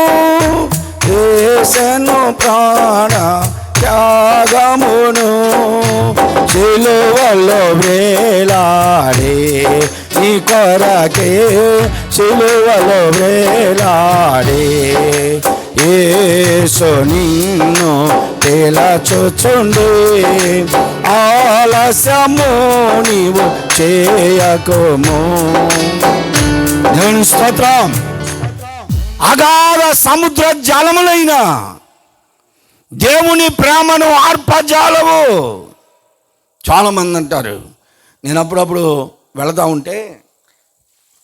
చేసెను ప్రాణ త్యాగమును, సిలువలో వేలాడే నీ కొరకే, సిలువలో వేలాడే యేసు నిన్ను తేలచుచుండే, ఆలస్యము నీవు చేయకుము. దేవుని స్తోత్రం. అగాధ సముద్ర జలములైన దేవుని ప్రేమను ఆర్పజాలవు. చాలామంది అంటారు, నేను అప్పుడప్పుడు వెళతా ఉంటే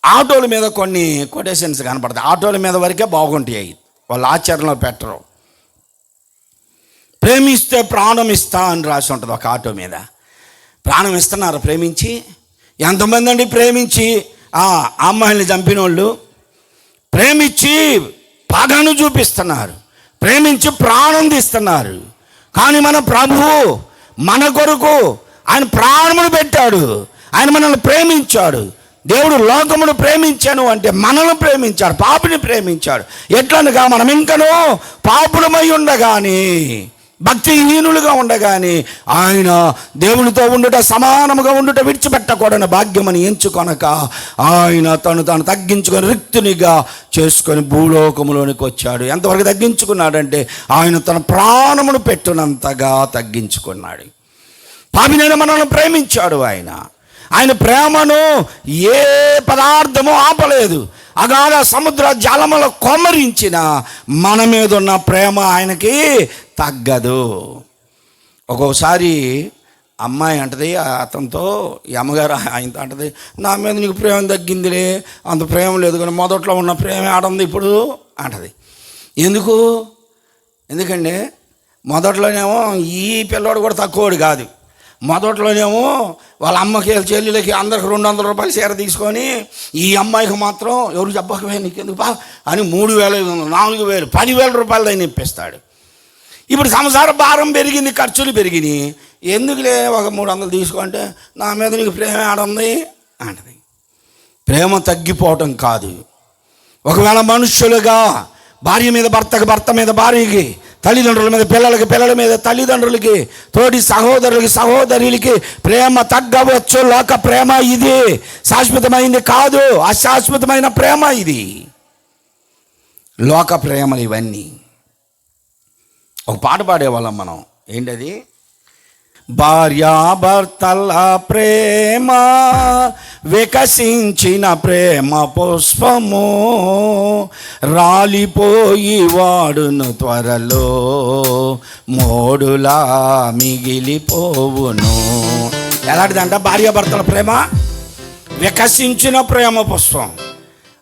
ఆటోల మీద కొన్ని కొటేషన్స్ కనపడతాయి. ఆటోల మీద వరకే బాగుంటాయి, వాళ్ళు ఆచరణలో పెట్టరు. ప్రేమిస్తే ప్రాణం ఇస్తా అని రాసి ఉంటుంది ఒక ఆటో మీద. ప్రాణం ఇస్తున్నారు ప్రేమించి? ఎంతమంది అండి ప్రేమించి అమ్మాయిల్ని చంపిన వాళ్ళు? ప్రేమించి పగను చూపిస్తున్నారు, ప్రేమించి ప్రాణం తీస్తున్నారు. కానీ మన ప్రభువు మన కొరకు ఆయన ప్రాణమును పెట్టాడు. ఆయన మనల్ని ప్రేమించాడు. దేవుడు లోకమును ప్రేమించాను అంటే మనల్ని ప్రేమించాడు, పాపిని ప్రేమించాడు. ఎట్లనగా మనం ఇంకనూ పాపులమై ఉండగాని, భక్తిహీనులుగా ఉండగాని ఆయన దేవునితో ఉండుట, సమానముగా ఉండుట విడిచిపెట్టకూడని భాగ్యమని ఎంచుకొనక ఆయన తను తగ్గించుకొని రిక్తునిగా చేసుకొని భూలోకములోనికి వచ్చాడు. ఎంతవరకు తగ్గించుకున్నాడంటే ఆయన తన ప్రాణమును పెట్టినంతగా తగ్గించుకున్నాడు. పాపినైన మనల్ని ప్రేమించాడు. ఆయన ప్రేమను ఏ పదార్థము ఆపలేదు. అగాధ సముద్ర జలములో కొమ్మరించిన మన మీద ఉన్న ప్రేమ ఆయనకి తగ్గదు. ఒక్కొక్కసారి అమ్మాయి అంటది అతనితో, ఈ అమ్మగారు ఆయనతో అంటది, నా మీద నీకు ప్రేమ తగ్గిందిలే, అంత ప్రేమ లేదు, కానీ మొదట్లో ఉన్న ప్రేమ ఆడంది ఇప్పుడు అంటది. ఎందుకంటే మొదట్లోనేమో ఈ పిల్లవాడు కూడా తక్కువడు కాదు. మొదట్లోనేమో వాళ్ళ అమ్మకి చెల్లెలకి అందరికి 200 రూపాయలు చీర తీసుకొని ఈ అమ్మాయికి మాత్రం ఎవరు చెప్పకపోయా నీకెందుకు బా అని 3,000, 4,000, 10,000 రూపాయలు అయినా ఇప్పిస్తాడు. ఇప్పుడు సంసార భారం పెరిగింది, ఖర్చులు పెరిగినాయి, ఎందుకులే ఒక 300 తీసుకుంటే నా మీద నీకు ప్రేమ ఆడుంది అంటది. ప్రేమ తగ్గిపోవటం కాదు. ఒకవేళ మనుష్యులుగా భార్య మీద భర్తకి, భర్త మీద భార్యకి, తల్లిదండ్రుల మీద పిల్లలకి, పిల్లల మీద తల్లిదండ్రులకి, తోటి సహోదరులకి, సహోదరులకి ప్రేమ తగ్గవచ్చు. లోక ప్రేమ ఇది శాశ్వతమైంది కాదు, అశాశ్వతమైన ప్రేమ ఇది. లోక ప్రేమలు ఇవన్నీ. ఒక పాట పాడేవాళ్ళం మనం, ఏంటది? భార్యాభర్తల ప్రేమ వికసించిన ప్రేమ పుష్పము, రాలిపోయి వాడును త్వరలో, మోడులా మిగిలిపోవును. ఎలాంటిదంట? భార్యాభర్తల ప్రేమ వికసించిన ప్రేమ పుష్పం.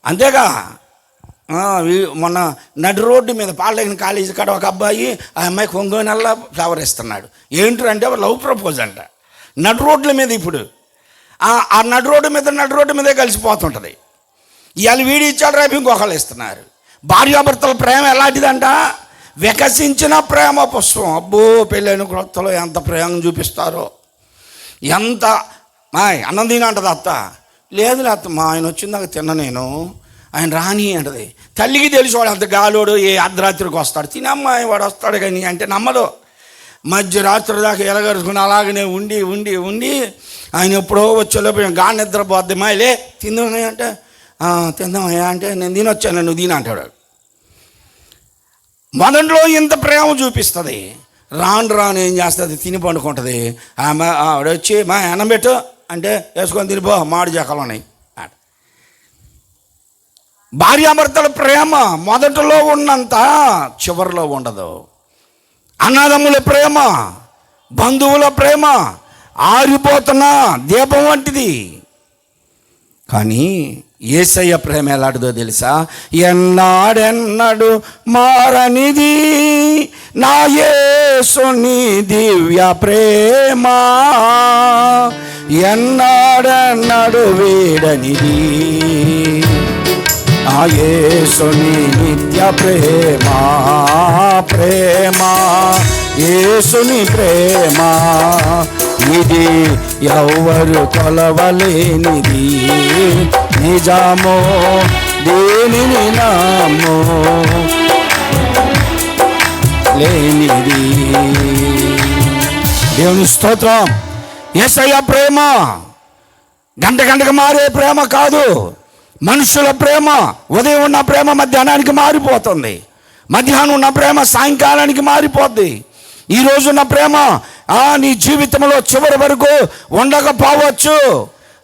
అంతేగా, మొన్న నడి రోడ్డు మీద పాలగిన కాలేజీ కాడ ఒక అబ్బాయి ఆ అమ్మాయి కొంగోనల్లా ఫ్లవర్ ఇస్తున్నాడు. ఏంటంటే లవ్ ప్రపోజ్ అంట. నడి రోడ్ల మీద ఇప్పుడు ఆ నడి రోడ్డు మీదే కలిసిపోతుంటుంది. ఇవాళ వీడి ఇచ్చాడు, రేపు ఇంకొకళ్ళు ఇస్తున్నారు. భార్యాభర్తల ప్రేమ ఎలాంటిదంట? వికసించిన ప్రేమ పుష్పం. అబ్బో, పెళ్ళైన క్రొత్తలో ఎంత ప్రేమ చూపిస్తారో, ఎంత అన్నం తిన అంటది అత్త. లేదు అత్త, మా ఆయన వచ్చిందాక తిన్న నేను, ఆయన రాని అంటది. తల్లికి తెలిసి వాడు అంత గాలోడు ఏ అర్ధరాత్రికి వస్తాడు, తినమ్మాయి వాడు వస్తాడు కానీ అంటే నమ్మదు. మధ్యరాత్రి దాకా ఎలగరుచుకుని అలాగనే ఉండి ఉండి ఉండి ఆయన ఎప్పుడో వచ్చేలోపు గాడి నిద్రపోద్ది. మాయలే తిందామని అంటే తిందామయ్యా అంటే నేను తినొచ్చాను, నువ్వు తిన అంటాడు. మొదట్లో ఇంత ప్రేమ చూపిస్తుంది, రాను ఏం చేస్తుంది, తిని పండుకుంటుంది. ఆవిడ వచ్చి మా అన్నం పెట్టు అంటే వేసుకొని తినిపో, మాడి జకాలు ఉన్నాయి. భార్యాభర్తల ప్రేమ మొదటిలో ఉన్నంత చివరిలో ఉండదు. అన్నదమ్ముల ప్రేమ, బంధువుల ప్రేమ ఆరిపోతున్న దీపం వంటిది. కానీ యేసయ్య ప్రేమ ఎలాంటిదో తెలుసా? ఎన్నాడెన్నడు మారనిది నా యేసుని దివ్య ప్రేమ, ఎన్నాడెన్నడు వీడనిది నా యేసుని నిత్య ప్రేమ. ప్రేమ యేసుని ప్రేమ, ఇది ఎవరు కొలవలేనిది. నిజమో దేనిని నామో లేనిది. దేవుని స్తోత్రం. యేసయ్య ప్రేమ గంటకు మారే ప్రేమ కాదు. మనుషుల ప్రేమ ఉదయం ఉన్న ప్రేమ మధ్యాహ్నానికి మారిపోతుంది, మధ్యాహ్నం ఉన్న ప్రేమ సాయంకాలానికి మారిపోద్ది. ఈరోజున్న ప్రేమ నీ జీవితంలో చివరి వరకు ఉండకపోవచ్చు,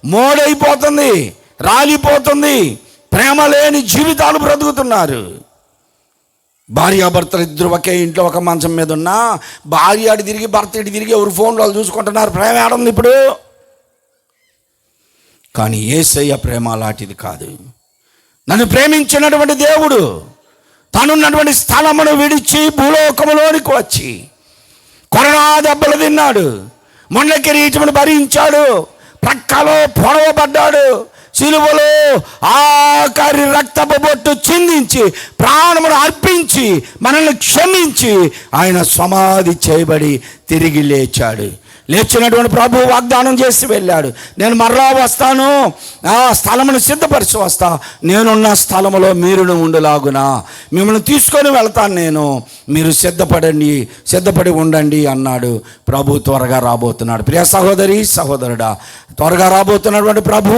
మోడైపోతుంది, రాలిపోతుంది. ప్రేమ లేని జీవితాలు బ్రతుకుతున్నారు. భార్యాభర్తలు ఇద్దరు ఒకే ఇంట్లో ఒక మంచం మీద ఉన్నా భార్య అటు తిరిగి భర్త ఇటు తిరిగి ఎవరు ఫోన్లో చూసుకుంటున్నారు. ప్రేమ ఏడుంది ఇప్పుడు? కానీ యేసయ్య ప్రేమ లాంటిది కాదు. నన్ను ప్రేమించినటువంటి దేవుడు తనున్నటువంటి స్థలమును విడిచి భూలోకములోనికి వచ్చి కొరడా దెబ్బలు తిన్నాడు, మొండ కిరీటమును భరించాడు, ప్రక్కలో పొడవబడ్డాడు, సిలువలో ఆఖరి రక్తపు బొట్టు చిందించి ప్రాణమును అర్పించి మనల్ని క్షమించి ఆయన సమాధి చేయబడి తిరిగి లేచాడు. లేచినటువంటి ప్రభు వాగ్దానం చేసి వెళ్ళాడు, నేను మరలా వస్తాను, ఆ స్థలమును సిద్ధపరిచి వస్తా, నేనున్న స్థలములో మీరును ఉండులాగునా మిమ్మల్ని తీసుకొని వెళ్తాను నేను, మీరు సిద్ధపడి ఉండండి అన్నాడు. ప్రభు త్వరగా రాబోతున్నాడు. ప్రియ సహోదరి సహోదరుడా, త్వరగా రాబోతున్నటువంటి ప్రభు,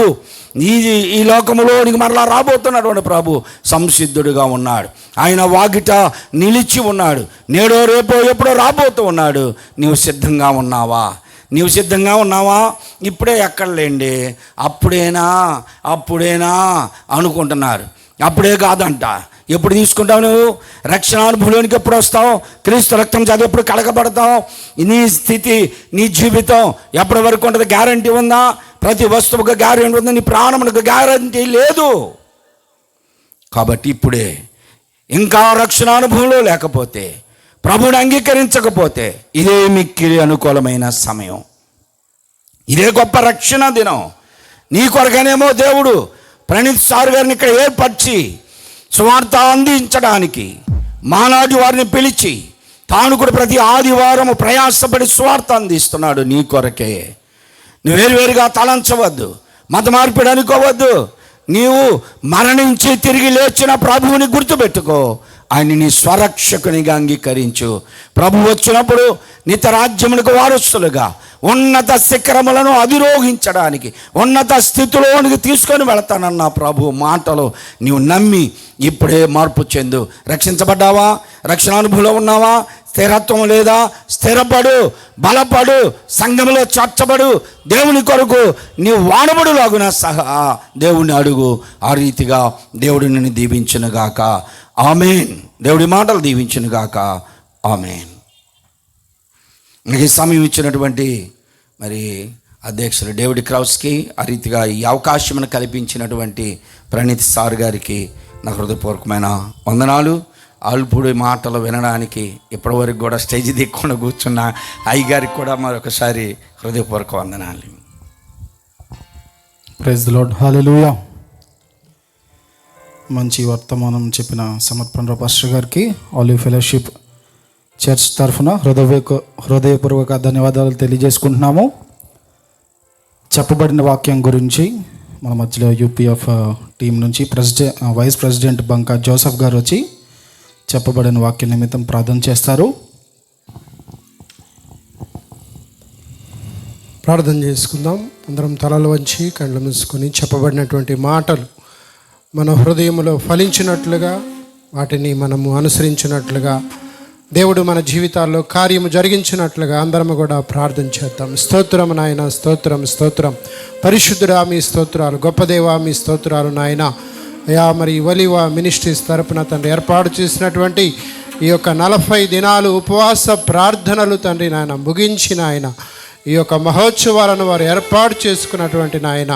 ఈ లోకములోనికి మరలా రాబోతున్నటువంటి ప్రభు సంసిద్ధుడిగా ఉన్నాడు. ఆయన వాకిట నిలిచి ఉన్నాడు. నేడో రేపో ఎప్పుడో రాబోతూ ఉన్నాడు. నీవు సిద్ధంగా ఉన్నావా? నీవు సిద్ధంగా ఉన్నావా? ఇప్పుడే ఎక్కడలేండి, అప్పుడేనా అనుకుంటున్నారు. అప్పుడే కాదంట. ఎప్పుడు తీసుకుంటావు నువ్వు? రక్షణానుభవంలోనికి ఎప్పుడు వస్తావు? క్రీస్తు రక్తం చదివి ఎప్పుడు కడగబడతావు? నీ స్థితి, నీ జీవితం ఎప్పటి వరకు ఉంటుంది? గ్యారంటీ ఉందా? ప్రతి వస్తువుకు గ్యారంటీ ఉంది, నీ ప్రాణమునకు గ్యారంటీ లేదు. కాబట్టి ఇప్పుడే, ఇంకా రక్షణానుభవంలో లేకపోతే, ప్రభువుని అంగీకరించకపోతే ఇదే మిక్కిలి అనుకూలమైన సమయం, ఇదే గొప్ప రక్షణ దినం. నీ కొరకనేమో దేవుడు ప్రణీత్ సార్ గారిని ఇక్కడ ఏర్పరిచి సువార్త అందించడానికి మానాడు వారిని పిలిచి తాను కూడా ప్రతి ఆదివారం ప్రయాసపడి సువార్త అందిస్తున్నాడు. నీ కొరకే. నువ్వు వేరువేరుగా తలంచవద్దు, మత మార్పిడి అనుకోవద్దు. నీవు మరణించి తిరిగి లేచిన ప్రభువుని గుర్తుపెట్టుకో. ఆయన నీ స్వరక్షకునిగా అంగీకరించు. ప్రభు వచ్చినప్పుడు నిత్య రాజ్యములకు వారసులుగా ఉన్నత శిఖరములను అధిరోహించడానికి, ఉన్నత స్థితిలోనికి తీసుకొని వెళతానన్న ప్రభు మాటలు నీవు నమ్మి ఇప్పుడే మార్పు చెందు. రక్షించబడ్డావా? రక్షణానుభవంలో ఉన్నావా? స్థిరత్వం లేదా? స్థిరపడు, బలపడు, సంఘములో చర్చబడు. దేవుని కొరకు నీవు వాడబడులాగున సహా దేవుని అడుగు. ఆ రీతిగా దేవుడు నిన్ను దీవించునుగాక. ఆమెన్. దేవుడి మాటలు దీవించునుగాక. ఆమెన్. మనకి సమయం ఇచ్చినటువంటి అధ్యక్షులు డేవిడ్ క్రౌస్కి, ఆ రీతిగా ఈ అవకాశం కల్పించినటువంటి ప్రణీత్ సార్ గారికి నా హృదయపూర్వకమైన వందనాలు. అల్పుడి మాటలు వినడానికి ఇప్పటివరకు కూడా స్టేజ్ దిక్కున కూర్చున్న అయ్యగారికి కూడా మరొకసారి హృదయపూర్వక వందనాలు. Praise the Lord. హల్లెలూయా. మంచి వర్తమానం చెప్పిన సమర్పణ పాస్టర్ గారికి ఆలివ్ ఫెలోషిప్ చర్చ్ తరఫున హృదయపూర్వక ధన్యవాదాలు తెలియజేసుకుంటున్నాము. చెప్పబడిన వాక్యం గురించి మన మధ్యలో యూపీఎఫ్ టీం నుంచి వైస్ ప్రెసిడెంట్ బంకా జోసెఫ్ గారు వచ్చి చెప్పబడిన వాక్య నిమిత్తం ప్రార్థన చేస్తారు. ప్రార్థన చేసుకుందాం. అందరం తలలు వంచి కళ్ళు మూసుకొని చెప్పబడినటువంటి మాటలు మన హృదయంలో ఫలించినట్లుగా, వాటిని మనము అనుసరించినట్లుగా దేవుడు మన జీవితాల్లో కార్యము జరిగించినట్లుగా అందరము కూడా ప్రార్థన చేద్దాం. స్తోత్రం నాయన, స్తోత్రం స్తోత్రం. పరిశుద్ధుడా మీ స్తోత్రాలు, గొప్ప దేవా మీ స్తోత్రాలు నాయన. అయా మరి ఒలివ మినిస్ట్రీస్ తరపున తండ్రి ఏర్పాటు చేసినటువంటి ఈ యొక్క 40 దినాలు ఉపవాస ప్రార్థనలు తండ్రి నాయన ముగించిన ఆయన ఈ యొక్క మహోత్సవాలను వారు ఏర్పాటు చేసుకున్నటువంటి నాయన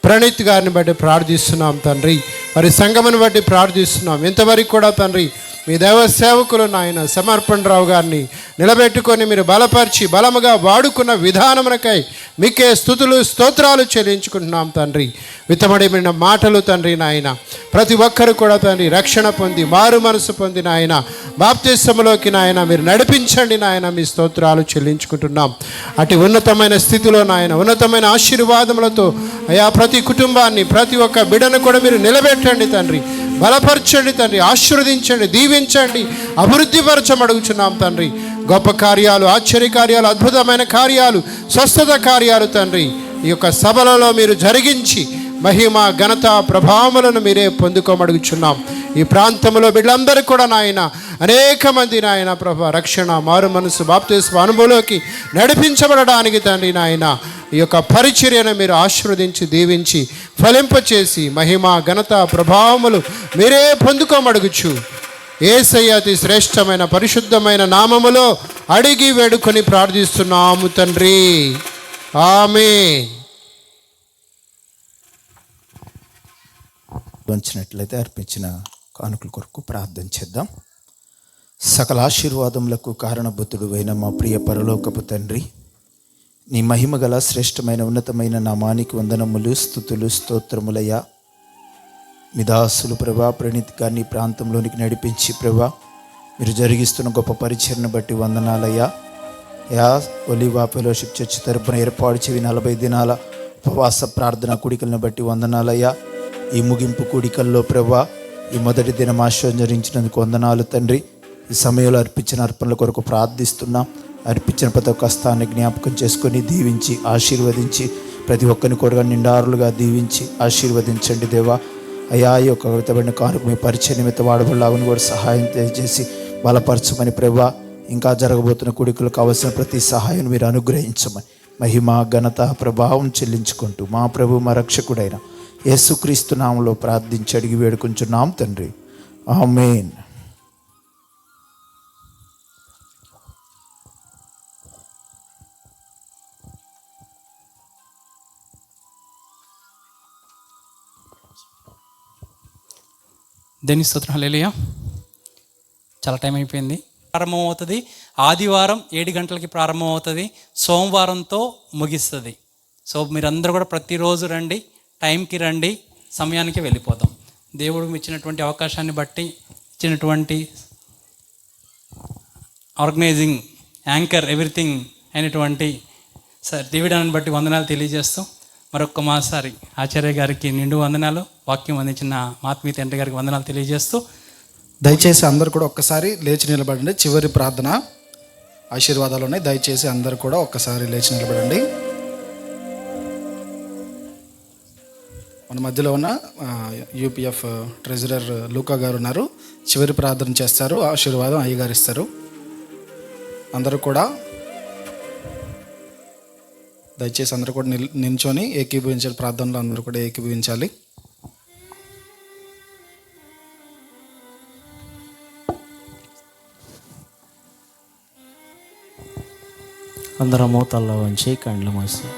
ప్రణీత్ గారిని బట్టి ప్రార్థిస్తున్నాం తండ్రి. వారి సంఘమును బట్టి ప్రార్థిస్తున్నాం. ఇంతవరకు కూడా తండ్రి మీ దైవ సేవకులు నాయన సమర్పణరావు గారిని నిలబెట్టుకొని మీరు బలపరిచి బలముగా వాడుకున్న విధానమునకై మీకే స్తుతులు స్తోత్రాలు చెల్లించుకుంటున్నాం తండ్రి. విత్తబడిన మాటలు తండ్రి నాయన ప్రతి ఒక్కరు కూడా తండ్రి రక్షణ పొంది మారు మనసు పొంది నాయన బాప్తిసములోకి నాయన మీరు నడిపించండి నాయన. మీ స్తోత్రాలు చెల్లించుకుంటున్నాం. అటు ఉన్నతమైన స్థితిలో నాయన ఉన్నతమైన ఆశీర్వాదములతో అయా ప్రతి కుటుంబాన్ని ప్రతి ఒక్క బిడ్డను కూడా మీరు నిలబెట్టండి తండ్రి. బలపరచండి తండ్రి, ఆశీర్వదించండి, దీవించండి, అభివృద్ధిపరచమడుగుచున్నాం తండ్రి. గొప్ప కార్యాలు, ఆశ్చర్య కార్యాలు, అద్భుతమైన కార్యాలు, స్వస్థత కార్యాలు తండ్రి ఈ యొక్క సభలలో మీరు జరిగించి మహిమ ఘనత ప్రభావములను మీరే పొందుకోమడుగుచున్నాం. ఈ ప్రాంతంలో బిడ్డలందరూ కూడా నాయన అనేక మంది నాయన ప్రభా రక్షణ మారు మనసు బాప్తిస్మ అనుభవంలోకి నడిపించబడడానికి తండ్రి నాయన ఈ యొక్క పరిచర్యను మీరు ఆశీర్వదించి దీవించి ఫలింపచేసి మహిమ ఘనత ప్రభావములు మీరే పొందుకోమడుగుచు యేసయ్య అతి శ్రేష్టమైన పరిశుద్ధమైన నామములో అడిగి వేడుకొని ప్రార్థిస్తున్నాము తండ్రి. ఆమేన్. వంచినట్లయితే అర్పించిన కానుకల కొరకు ప్రార్థన చేద్దాం. సకల ఆశీర్వాదములకు కారణభూతుడు అయిన మా ప్రియ పరలోకపు తండ్రి, నీ మహిమ గల శ్రేష్టమైన ఉన్నతమైన నామానికి వందనములు స్తుతులు స్తోత్రములయ్యా. మీ దాసులు ప్రభా ప్రణీత్ గారిని ప్రాంతంలోనికి నడిపించి ప్రభా మీరు జరిగిస్తున్న గొప్ప పరిచయను బట్టి వందనాలయ్యా. యా ఒలివా ఫెలోషిప్ చర్చ్ తరపున ఏర్పాటు చేయి 40 దినాల ఉపవాస ప్రార్థన కూడికలను బట్టి వందనాలయ్యా. ఈ ముగింపు కూడికల్లో ప్రభా ఈ మొదటి దినం ఆశీర్వదించినందుకు వందనాలు తండ్రి. ఈ సమయంలో అర్పించిన అర్పణల కొరకు ప్రార్థిస్తున్నాం. అర్పించిన ప్రతి ఒక్క స్థాన్ని జ్ఞాపకం చేసుకొని దీవించి ఆశీర్వదించి ప్రతి ఒక్కరిని కూడా నిండారులుగా దీవించి ఆశీర్వదించండి దేవా. అయా ఈ యొక్క వితబడిన కానుక మీ పరిచయ నిమిత్తం వాడబడలాగుని కూడా సహాయం చేసి బలపరచమని ప్రభా. ఇంకా జరగబోతున్న కూడికలకు కావలసిన ప్రతి సహాయం మీరు అనుగ్రహించమని మహిమ ఘనత ప్రభావం చెల్లించుకుంటూ మా ప్రభు మా రక్షకుడైన యేసుక్రీస్తు నామములో ప్రార్థించి అడిగి వేడుకుంటున్నాం తండ్రి. ఆమేన్. దేని స్తోత్రం. హల్లెలూయా. చాలా టైం అయిపోయింది. ప్రారంభం అవుతుంది ఆదివారం 7 గంటలకి ప్రారంభం అవుతుంది, సోమవారంతో ముగిస్తుంది. సో మీరందరూ కూడా ప్రతిరోజు రండి, టైంకి రండి, సమయానికి వెళ్ళిపోదాం. దేవుడు ఇచ్చినటువంటి అవకాశాన్ని బట్టి ఇచ్చినటువంటి ఆర్గనైజింగ్ యాంకర్ ఎవ్రీథింగ్ అయినటువంటి సార్ దివిడాన్ని బట్టి వందనాలు తెలియజేస్తూ మరొక్కమాసారి ఆచార్య గారికి నిండు వందనాలు, వాక్యం అందించిన మాత్మీ తండ్రి గారికి వందనాలు తెలియజేస్తూ దయచేసి అందరు కూడా ఒక్కసారి లేచి నిలబడండి. చివరి ప్రార్థన ఆశీర్వాదాలు ఉన్నాయి. దయచేసి అందరు కూడా ఒక్కసారి లేచి నిలబడండి. మన మధ్యలో ఉన్న యూపీఎఫ్ ట్రెజరర్ లూకా గారు ఉన్నారు. చివరి ప్రార్థన చేస్తారు. ఆశీర్వాదం అయ్యగారు ఇస్తారు. అందరూ కూడా దయచేసి అందరూ కూడా నిల్చొని ఏకీభవించాలి. ప్రార్థనలో అందరూ కూడా ఏకీభవించాలి. అందరము తల్ల వంచి కండ్లు మూసి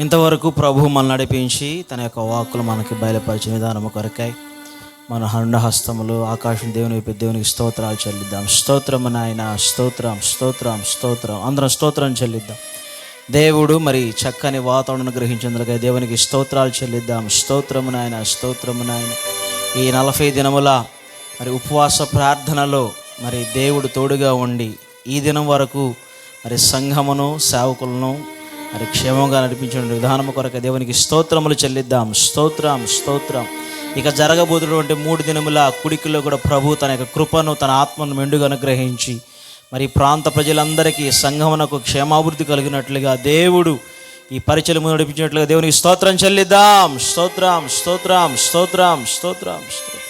ఇంతవరకు ప్రభు మనల్ని నడిపించి తన యొక్క వాక్కులు మనకి బయలుపరిచిన విధానము కొరకై మన హస్తములు ఆకాశం దేవుని వైపు దేవునికి స్తోత్రాలు చెల్లిద్దాం. స్తోత్రము నాయన, స్తోత్రం స్తోత్రం స్తోత్రం. అందరం స్తోత్రం చెల్లిద్దాం. దేవుడు మరి చక్కని వాతావరణం గ్రహించేందుకై దేవునికి స్తోత్రాలు చెల్లిద్దాం. స్తోత్రము నాయన, స్తోత్రము నాయన. ఈ 40 దినముల మరి ఉపవాస ప్రార్థనలో మరి దేవుడు తోడుగా ఉండి ఈ దినం వరకు మరి సంఘమును సేవకులను మరి క్షేమంగా నడిపించిన విధానము కొరకు దేవునికి స్తోత్రములు చెల్లిద్దాం. స్తోత్రం స్తోత్రం. ఇక జరగబోతున్నటువంటి 3 దినముల కుడికిలో కూడా ప్రభు తన యొక్క కృపను తన ఆత్మను మెండుగా అనుగ్రహించి మరి ప్రాంత ప్రజలందరికీ సంఘమునకు క్షేమాభివృద్ధి కలిగినట్లుగా దేవుడు ఈ పరిచయము నడిపించినట్లుగా దేవునికి స్తోత్రం చెల్లిద్దాం. స్తోత్రం స్తోత్రం స్తోత్రం స్తోత్రం స్తోత్రం.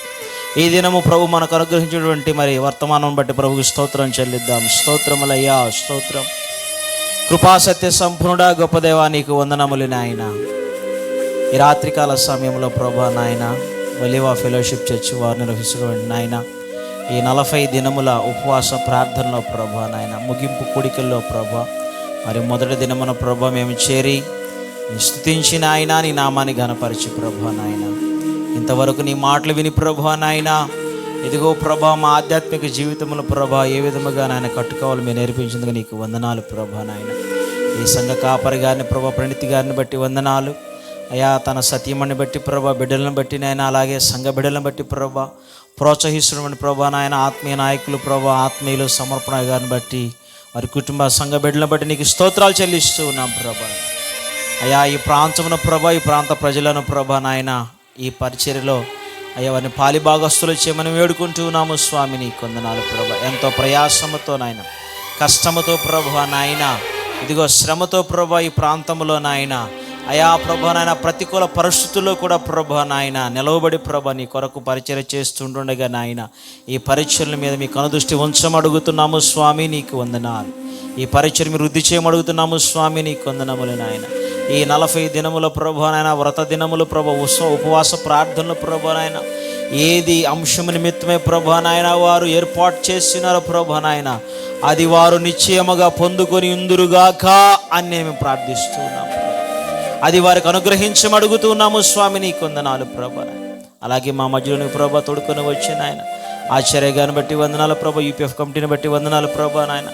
ఈ దినము ప్రభు మనకు అనుగ్రహించినటువంటి మరి వర్తమానం బట్టి ప్రభుకి స్తోత్రం చెల్లిద్దాం. స్తోత్రములయ్యా, స్తోత్రం. కృపా సత్య సంపూర్ణుడా గొప్ప దేవా, నీకు వందనములు నాయన. ఈ రాత్రికాల సమయంలో ప్రభా నాయన ఒలీవా ఫెలోషిప్ చర్చ్ వారు నిర్వహిస్తున్నటువంటి నాయన ఈ 40 దినముల ఉపవాస ప్రార్థనలో ప్రభా నాయన ముగింపు కూడికల్లో ప్రభా మరి మొదటి దినమున ప్రభా మేము చేరి స్తుతించిన ఆయన నీ నామాన్ని ఘనపరిచి ప్రభా నాయన ఇంతవరకు నీ మాటలు విని ప్రభా నాయన ఇదిగో ప్రభా మా ఆధ్యాత్మిక జీవితంలో ప్రభా ఏ విధముగా నాయన కట్టుకోవాలి మీరు నేర్పించేందుకు నీకు వందనాలు ప్రభా నాయన. ఈ సంఘ కాపరి గారిని ప్రభా ప్రణితి గారిని బట్టి వందనాలు అయా. తన సతీమణిని బట్టి ప్రభా బిడ్డలను బట్టి నాయన అలాగే సంఘ బిడ్డలను బట్టి ప్రభా ప్రోత్సహిస్తున్నటువంటి ప్రభా నాయన ఆత్మీయ నాయకులు ప్రభా ఆత్మీయులు సమర్పణ గారిని బట్టి వారి కుటుంబ సంఘ బిడ్డలను బట్టి నీకు స్తోత్రాలు చెల్లిస్తూ ఉన్నాం ప్రభా అయా. ఈ ప్రాంతమున ప్రభా ఈ ప్రాంత ప్రజలను ప్రభా నాయన ఈ పరిచర్యలో అయ్యా వారిని పాలిభాగస్తులు చేయమని వేడుకుంటూ ఉన్నాము స్వామి. నీ కొందనాలు ప్రభా. ఎంతో ప్రయాసముతో నాయన కష్టముతో ప్రభా నాయన ఇదిగో శ్రమతో ప్రభా ఈ ప్రాంతంలో నాయన అయా ప్రభా నాయన ప్రతికూల పరిస్థితుల్లో కూడా ప్రభా నాయన నిలవబడి ప్రభా నీ కొరకు పరిచర్య చేస్తుండగా నాయన ఈ పరిచర్ల మీద మీ కనుదృష్టి ఉంచమడుగుతున్నాము స్వామి. నీకు వందనాలు. ఈ పరిచర్య మీరు వృద్ధి చేయమడుగుతున్నాము స్వామి. నీకు వందనములు నాయన. ఈ 40 దినముల ప్రభా నాయన వ్రత దినములు ప్రభా ఉపవాస ప్రార్థనలు ప్రభా నాయన ఏది అంశము నిమిత్తమే ప్రభా నాయన వారు ఏర్పాటు చేసినారో ప్రభా నాయన అది వారు నిశ్చయముగా పొందుకొని ఉందురుగాక అని మేము ప్రార్థిస్తున్నాము. అది వారికి అనుగ్రహించమడుగుతున్నాము స్వామి. నీకు వందనాలు ప్రభా. అలాగే మా మధ్యలో ప్రభా తోడుకొని వచ్చిన ఆయన ఆచార్య గారిని బట్టి వందనాలు ప్రభా. యూపీఎఫ్ కమిటీని బట్టి వందనాలు ప్రభా నాయన.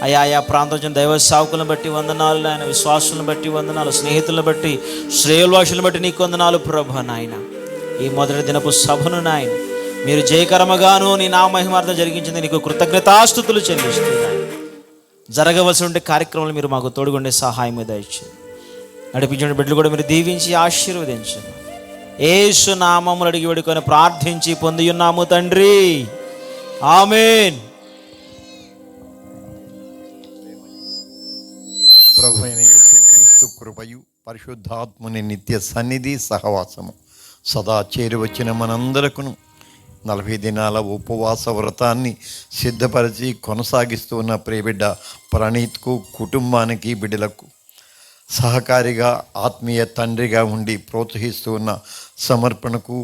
ఆయా ప్రాంతం దైవ సావుకులను బట్టి వందనాలు నాయన. విశ్వాసులను బట్టి వందనాలు. స్నేహితులను బట్టి శ్రేయోల్వాసులను బట్టి నీకు వందనాలు ప్రభా నాయన. ఈ మొదటి దినపు సభను నాయన మీరు జయకరముగాను నీ నా మహిమార్థం జరిగించింది నీకు కృతజ్ఞతాస్తుతులు చెల్లిస్తున్నాయి. జరగవలసిన కార్యక్రమాలు మీరు మాకు తోడుగుండే సహాయం దయచేయండి. నడిపించిన బిడ్డలు కూడా మీరు దీవించి ఆశీర్వదించండి. యేసు నామములు అడిగి వేడుకొని ప్రార్థించి పొంది ఉన్నాము తండ్రి. ఆమేన్. ప్రభు అయిన యేసుక్రీస్తు కృపయు పరిశుద్ధాత్ముని నిత్య సన్నిధి సహవాసము సదా చేరువచ్చిన మనందరకును 40 దినాల ఉపవాస వ్రతాన్ని సిద్ధపరిచి కొనసాగిస్తూ ఉన్న ప్రియబిడ్డ ప్రణీత్కు కుటుంబానికి బిడ్డలకు సహకారిగా ఆత్మీయ తండ్రిగా ఉండి ప్రోత్సహిస్తూ ఉన్న సమర్పణకు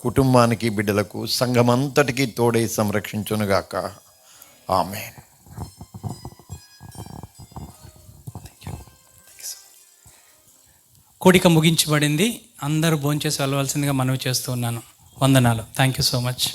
కుటుంబానికి బిడ్డలకు సంఘమంతటికీ తోడై సంరక్షించునుగాక. ఆమేన్. కూడిక ముగించబడింది. అందరూ భోంచేసి వెళ్ళవలసిందిగా మనవి చేస్తూ ఉన్నాను. వందనాలు. Thank you so much.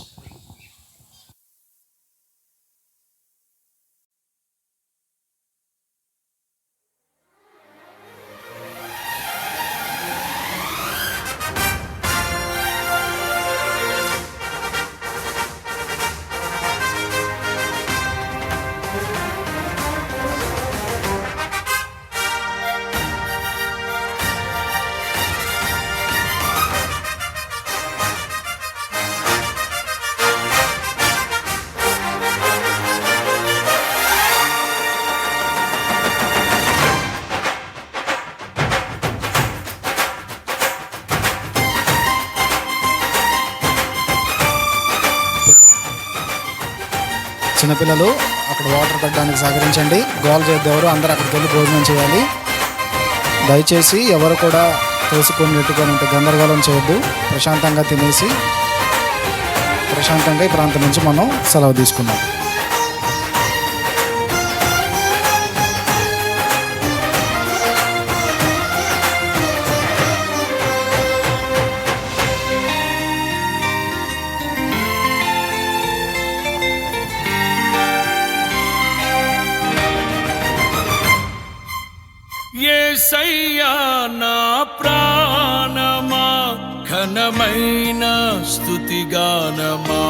చిన్నపిల్లలు అక్కడ వాటర్ పెట్టడానికి సహకరించండి. గోల్ చేద్దేవారు అందరూ అక్కడికి వెళ్ళి భోజనం చేయాలి. దయచేసి ఎవరు కూడా తోసుకొని నెట్టుకొని ఉంటే గందరగోళం చేయొద్దు. ప్రశాంతంగా తినేసి ప్రశాంతంగా ఈ ప్రాంతం నుంచి మనం సెలవు తీసుకుందాం. యేసయ్యా నా ప్రాణమా ఘనమైన స్తుతిగానమా